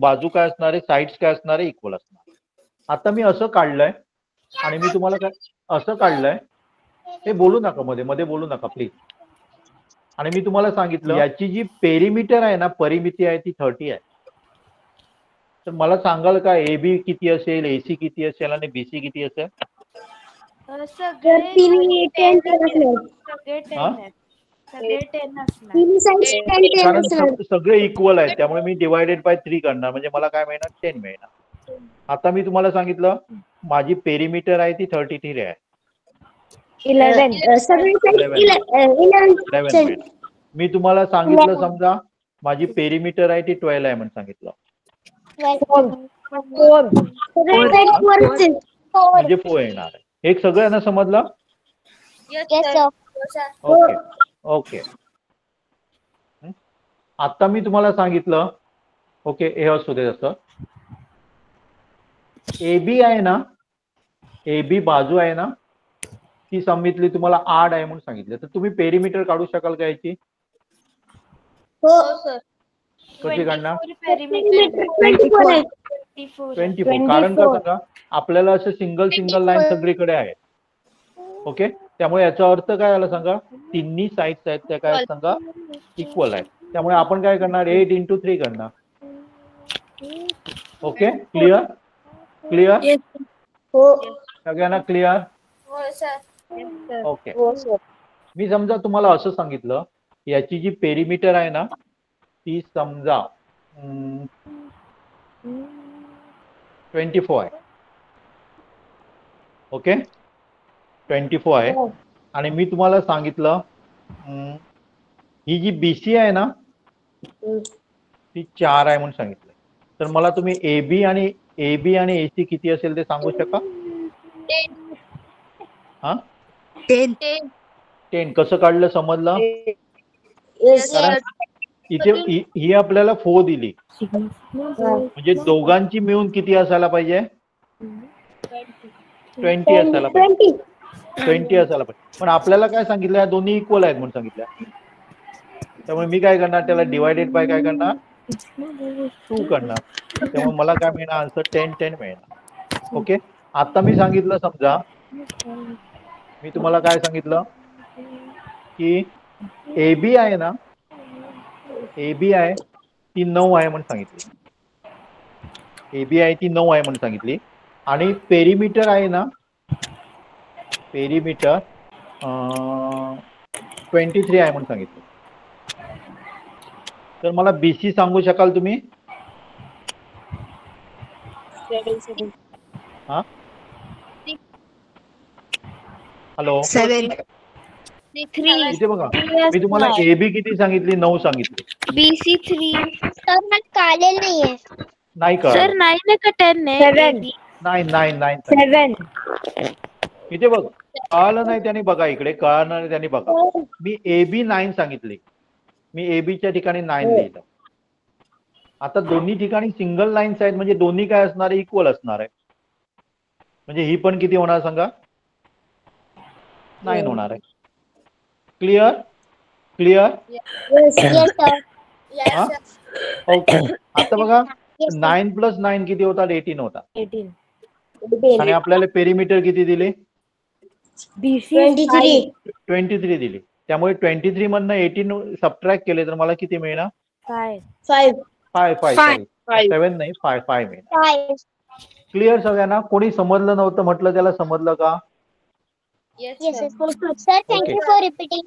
बाजू काय असणार आहे? साइड्स काय असणार आहे? इक्वल असणार. आता मी असं काढलंय आणि मी तुम्हाला काय असं काढलंय, हे बोलू नका, मध्ये बोलू नका प्लीज. आणि मी तुम्हाला सांगितलं याची जी पेरिमीटर आहे ना, परिमिती आहे ती 30 आहे. तर मला सांगाल का AB किती असेल, AC किती असेल आणि BC किती असेल? सगळे तिन्ही 10 सगळे 10 हा? आहेत. सगळे 10 असणार. तिन्ही साइड्स 10 कारण असणार. सगळे इक्वल आहेत, त्यामुळे मी डिवायडेड बाय 3 करणार, म्हणजे मला काय मिळणार? 10 मिळणार. आता मी तुम्हाला सांगितलं माझी पेरिमीटर आहे ती 33 आहे. 11. सगळे साइड 11 11 मी तुम्हाला सांगितलं समजा माझी पेरिमीटर आहे ती 12 आहे म्हणून सांगितलं, म्हणजे 4 येणार आहे. हे सगळ्यांना समजलं? Yes sir. ओके. ओके. आता मी तुम्हाला सांगितलं, ओके, हे असू दे. असं AB आहे ना, AB बाजू आहे ना, ती सांगितली तुम्हाला 8 आहे म्हणून सांगितलं. तर तुम्ही पेरिमीटर काढू शकाल का याची? हो सर. कशी काढणार? 24. 24. कारण का सांगा, आपल्याला असं सिंगल लाईन सगळीकडे आहे. ओके. त्यामुळे याचा अर्थ काय झाला सांगा, तिन्ही साइड्स आहेत त्या काय सांगा? इक्वल आहेत. त्यामुळे आपण काय करणार? 8 × 3 करणार. ओके. क्लिअर? क्लिअर? हो. सगळ्यांना क्लिअर? हो सर. ओके. मी समजा तुम्हाला असं सांगितलं, याची जी पेरिमीटर आहे ना ती समजा 24 आहे. ओके. 24 आहे. आणि मी तुम्हाला सांगितलं ही जी BC आहे ना ती 4 आहे म्हणून सांगितलं. तर मला तुम्ही AB आणि AC किती असेल ते सांगू शका? 10. कसं काढलं समजलं? कारण इथे ही आपल्याला 4 दिली, म्हणजे दोघांची मिळून किती असायला पाहिजे? 20 असायला पाहिजे. 20 असायला पाहिजे. पण आपल्याला काय सांगितलं? या दोन्ही इक्वल आहेत म्हणून सांगितलं. त्यामुळे मी काय करणार? त्याला डिवायडेड बाय काय करणार? 2 करणार. त्यामुळे मला काय मिळणार? आन्सर 10 मिळणार. ओके. आता मी सांगितलं समजा, मी तुम्हाला काय सांगितलं की AB आहे ना, AB आहे ती 9 आहे म्हणून सांगितली. AB आहे ती 9 आहे म्हणून सांगितली. आणि पेरिमीटर आहे ना, पेरिमीटर 23 आहे म्हणून सांगितलं. तर मला BC सांगू शकाल तुम्ही? हा? हॅलो. 3. इथे बघा, मी तुम्हाला AB किती सांगितली? 9 सांगितली. BC 3. सर मला काढलेलं नाहीये. नाही सर कळलं. नाही ना का 10 आहे? नाही. 7. इथे बघ, कळलं नाही त्याने बघा, इकडे कळलं नाही त्याने बघा. मी AB 9 सांगितली, मी AB च्या ठिकाणी 9 लिहिलं. आता दोन्ही ठिकाणी सिंगल लाईन्स आहेत, म्हणजे दोन्ही काय असणार आहे? इक्वल असणार आहे. म्हणजे ही पण किती होणार सांगा? 9 होणार आहे. क्लिअर? क्लिअर? हा? ओके. आता बघा, 9 + 9 किती होतात? 18 होतात. आणि आपल्याला पेरिमीटर किती दिले? 23 दिली. त्यामुळे 23 मधनं 18 सबट्रॅक्ट केले तर मला किती मिळणार? 5. 7 नाही, 5 मिळणार. क्लिअर सगळ्यांना? कोणी समजलं नव्हतं म्हटलं त्याला समजलं का? Yes, sir. Thank you for repeating.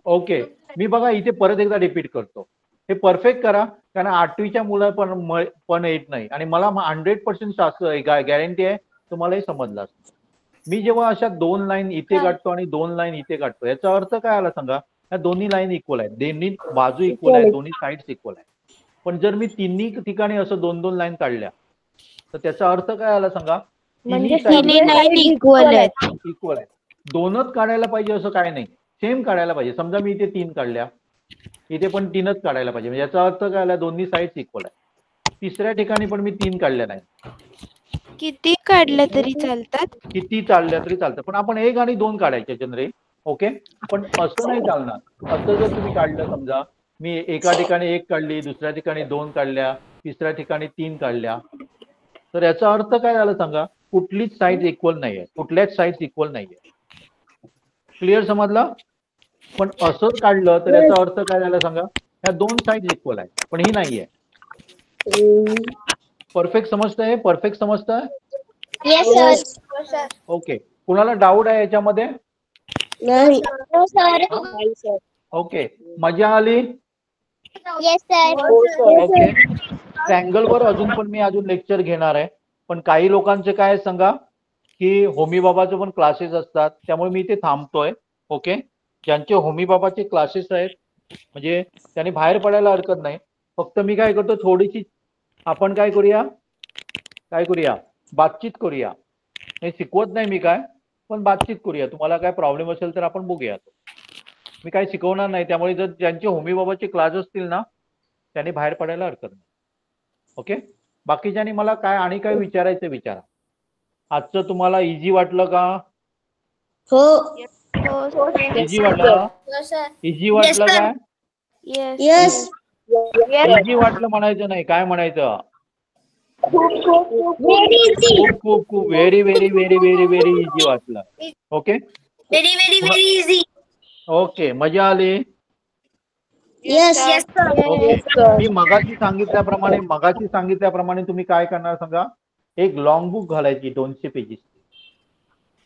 Okay, मी बघा इथे परत एकदा रिपीट करतो. हे परफेक्ट करा, कारण 8वीच्या मुलं पण येत नाही आणि मला 100% गॅरंटी आहे तुम्हाला हे समजलं असेल. मी जेव्हा अशा 2 लाईन इथे काढतो आणि 2 लाईन इथे काढतो, याचा अर्थ काय आला सांगा? या दोन्ही लाईन इक्वल आहेत, दोन्ही बाजू इक्वल आहेत, दोन्ही साईड्स इक्वल आहेत. पण जर मी तिन्ही ठिकाणी असं 2-2 लाईन काढल्या तर त्याचा अर्थ काय आला सांगा? तिन्ही लाईन इक्वल आहेत. इक्वल आहे. दोनच काढायला पाहिजे असं काय नाही, सेम काढायला पाहिजे. समजा मी इथे 3 काढल्या, इथे पण 3च काढायला पाहिजे. म्हणजे याचा अर्थ काय आला? दोन्ही साईड्स इक्वल आहे. तिसऱ्या ठिकाणी पण मी 3 काढल्या नाही, किती काढले तरी चालतात. किती चालल्या तरी चालतं, पण आपण 1 आणि 2 काढायचे जनरली. ओके, पण असं नाही चालणार. असं जर तुम्ही काढलं, समजा मी एका ठिकाणी 1 काढली, दुसऱ्या ठिकाणी 2 काढल्या, तिसऱ्या ठिकाणी 3 काढल्या, तर याचा अर्थ काय झाला सांगा? कुठलीच साईड इक्वल नाहीये, कुठल्याच साईड्स इक्वल नाहीये. क्लिअर समजलं? पण असं काढलं तर याचा अर्थ काय झाला सांगा? ह्या 2 साईड इक्वल आहेत, पण ही नाहीये. परफेक्ट समजतंय? परफेक्ट समजतंय? Yes sir. हो सर. ओके, कुणाला डाऊट आहे याच्यामध्ये? No sir. ओके, मजा आली? Yes sir. ओके, ट्रँगलवर अजून पण मी लेक्चर घेणार आहे. पण काही लोकांचे काय आहे सांगा, की होमी बाबाचे पण क्लासेस असतात, त्यामुळे मी इथे थांबतोय. ओके, ज्यांचे होमी बाबाचे क्लासेस आहेत म्हणजे त्यांनी बाहेर पडायला हरकत नाही. फक्त मी काय करतो, थोडीशी आपण काय करूया बातचीत करूया. हे शिकवत नाही मी काय, पण बातचीत करूया. तुम्हाला काय प्रॉब्लेम असेल तर आपण बघूया. मी काय शिकवणार नाही, त्यामुळे जर ज्यांचे होमी बाबाचे क्लास असतील ना त्यांनी बाहेर पडायला हरकत नाही. ओके, बाकीच्यांनी मला काय आणि काय विचारायचं विचारा. आजचं तुम्हाला इझी वाटलं का? इझी वाटलं? हो सर. इझी वाटलं काय? येस. इझी वाटलं म्हणायचं नाही, काय म्हणायचं? खूप very very very very very easy वाटलं. Okay, very very very easy. Okay, मजा आली? येस ओके, मी मगाशी सांगितल्याप्रमाणे तुम्ही काय करणार सांगा? एक लॉंग बुक घालायची 200 पेजेस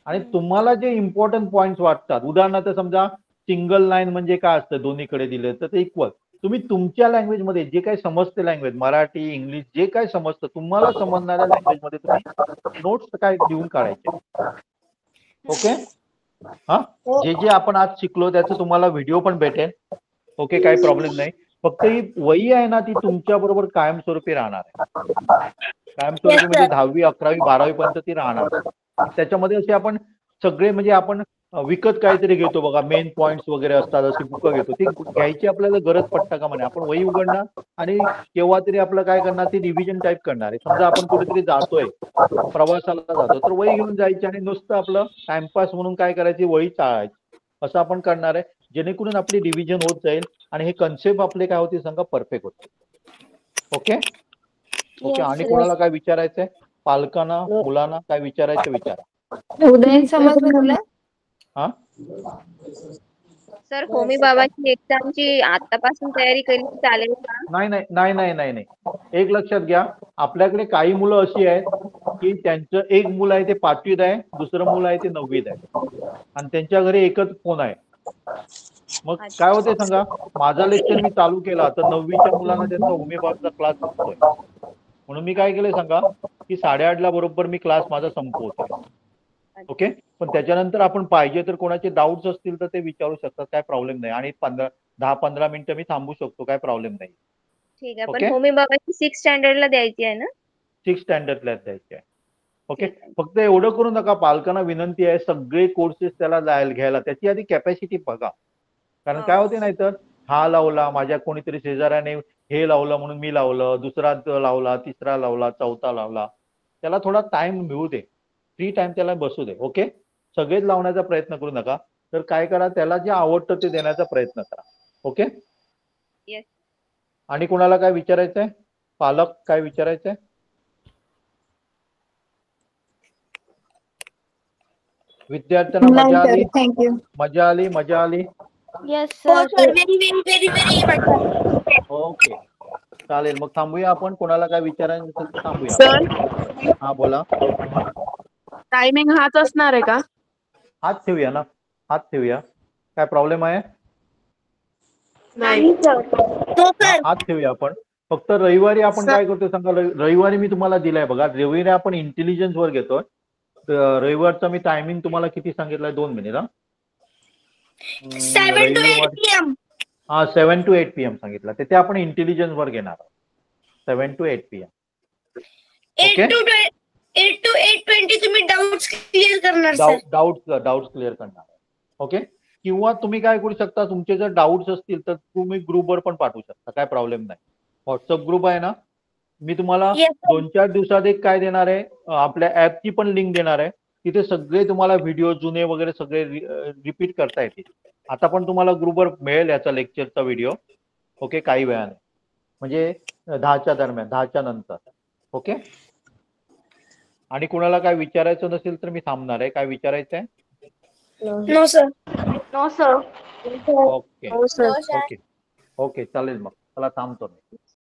आणि तुम्हाला जे इम्पॉर्टंट पॉइंट्स वाटतात, उदाहरणार्थ समजा सिंगल लाईन म्हणजे काय असतं, दोन्हीकडे दिलं तर ते इक्वल. तुम्ही तुमच्या लँग्वेजमध्ये जे काही समजते, लँग्वेज मराठी इंग्लिश जे काय समजतं तुम्हाला समजणाऱ्या लँग्वेजमध्ये तुम्ही नोट्स काय लिहून काढायचे. ओके, हा, जे जे आपण आज शिकलो त्याचं तुम्हाला व्हिडिओ पण भेटेल. ओके, काही प्रॉब्लेम नाही. फक्त ही वही आहे ना, ती तुमच्या बरोबर कायमस्वरूपी राहणार आहे. कायमस्वरूपी म्हणजे 10वी 11वी 12वी पर्यंत ती राहणार. त्याच्यामध्ये असे आपण सगळे म्हणजे आपण विकत काहीतरी घेतो बघा, मेन पॉइंट्स वगैरे असतात, अशी बुकं घेतो, ती घ्यायची आपल्याला गरज पडतं का म्हणे. आपण वही उघडणार आणि केव्हा तरी आपलं काय करणार, ती रिव्हिजन टाईप करणार आहे. समजा आपण कुठेतरी जातोय, प्रवासाला जातो, तर वही घेऊन जायची आणि नुसतं आपलं टाइमपास म्हणून काय करायची, वही चाळायची. असं आपण करणार आहे, जेणेकरून आपली रिव्हिजन होत जाईल आणि हे कन्सेप्ट आपले काय होते सांगा, परफेक्ट होते. ओके ओके, आणि कोणाला काय विचारायचंय? पालकांना, मुलांना काय विचारायचं विचारा. उदयन समजलं? हा, सर होमी बाबाची एक्झामची आतापासून तयारी केली तर चालेल का? नाही. एक लक्षात घ्या, आपल्याकडे काही मुलं अशी आहेत की त्यांचं एक मुलं आहे ते 5वीत आहे, दुसरं मुलं आहे ते 9वीत आहे आणि त्यांच्या घरी एकच फोन आहे. मग काय होते सांगा, माझा लेक्चर मी चालू केला तर 9वीच्या मुलांना त्यांचा होमी बाबाचा क्लास असतोय. म्हणून मी काय केलंय सांगा, की 8:30ला बरोबर मी क्लास माझा संपवतो. ओके, पण त्याच्यानंतर आपण पाहिजे तर कोणाचे डाऊट्स असतील तर ते विचारू शकतात, काय प्रॉब्लेम नाही. आणि 10-15 मिनिटं मी थांबू शकतो, काय प्रॉब्लेम नाही. ठीक आहे, ओके. पण होमी बाबाची 6 स्टँडर्डला द्यायची आहे ना? 6 स्टँडर्डला द्यायचे आहे. ओके, फक्त एवढं करू नका, पालकांना विनंती आहे सगळे कोर्सेस त्याला घ्यायला त्याची आधी कॅपॅसिटी बघा. कारण काय होते नाही तर हा लावला, माझ्या कोणीतरी शेजाऱ्याने हे लावलं म्हणून मी लावलं, दुसरा लावला, तिसरा लावला, चौथा लावला. त्याला थोडा टाइम मिळू दे, फ्री टाइम त्याला बसू दे. ओके, सगळेच लावण्याचा प्रयत्न करू नका. तर काय करा, त्याला जे आवडतं ते देण्याचा प्रयत्न करा. Okay, yes. आणि कोणाला काय विचारायचंय? पालक काय विचारायचंय? विद्यार्थ्यांना मजा आली? थँक्यू. मजा आली? येस हो sir. Sir. Very very very very. Okay, चालेल. मग थांबूया आपण, कोणाला काय विचारायचं असेल तर थांबूया. सर, हा बोला. टायमिंग हाच असणार आहे का? हात ठेवूया ना, हात ठेवूया. काय प्रॉब्लेम आहे? No, sir. हात ठेवूया आपण. फक्त रविवारी आपण काय करतो सांगा. रविवारी मी तुम्हाला दिलाय बघा. रविवारी आपण इंटेलिजन्स वर घेतोय. तर रविवारचा मी टायमिंग तुम्हाला किती सांगितलाय 2 मिनिट. 7 to 8 p.m. हा 7 to 8 PM सांगितलं. ते आपण इंटेलिजन्स वर घेणार आहोत. 7 to 8 PM. 8 Okay. to 8:20 तुम्ही डाउट्स क्लिअर करणार सर. डाऊट्स क्लिअर करणार. ओके. किंवा तुम्ही काय करू शकता, तुमचे जर डाऊट्स असतील तर तुम्ही ग्रुपवर पण पाठवू शकता, काय प्रॉब्लेम नाही. व्हॉट्सअप ग्रुप आहे ना, मी तुम्हाला Yes, sir. 2-4 दिवसात एक काय देणार आहे, आपल्या ऍपची पण लिंक देणार आहे. तिथे सगळे तुम्हाला व्हिडिओ जुने वगैरे सगळे रिपीट करता येतील. आता पण तुम्हाला ग्रुपवर मिळेल याचा लेक्चरचा व्हिडिओ. ओके, काही वेळाने म्हणजे 10च्या दरम्यान, 10च्या नंतर. ओके. आणि कुणाला काय विचारायचं नसेल तर मी थांबणार आहे. काय विचारायचं आहे? No, sir. No sir okay हो सर. ओके ओके चालेल. मग चला थांबतो मी.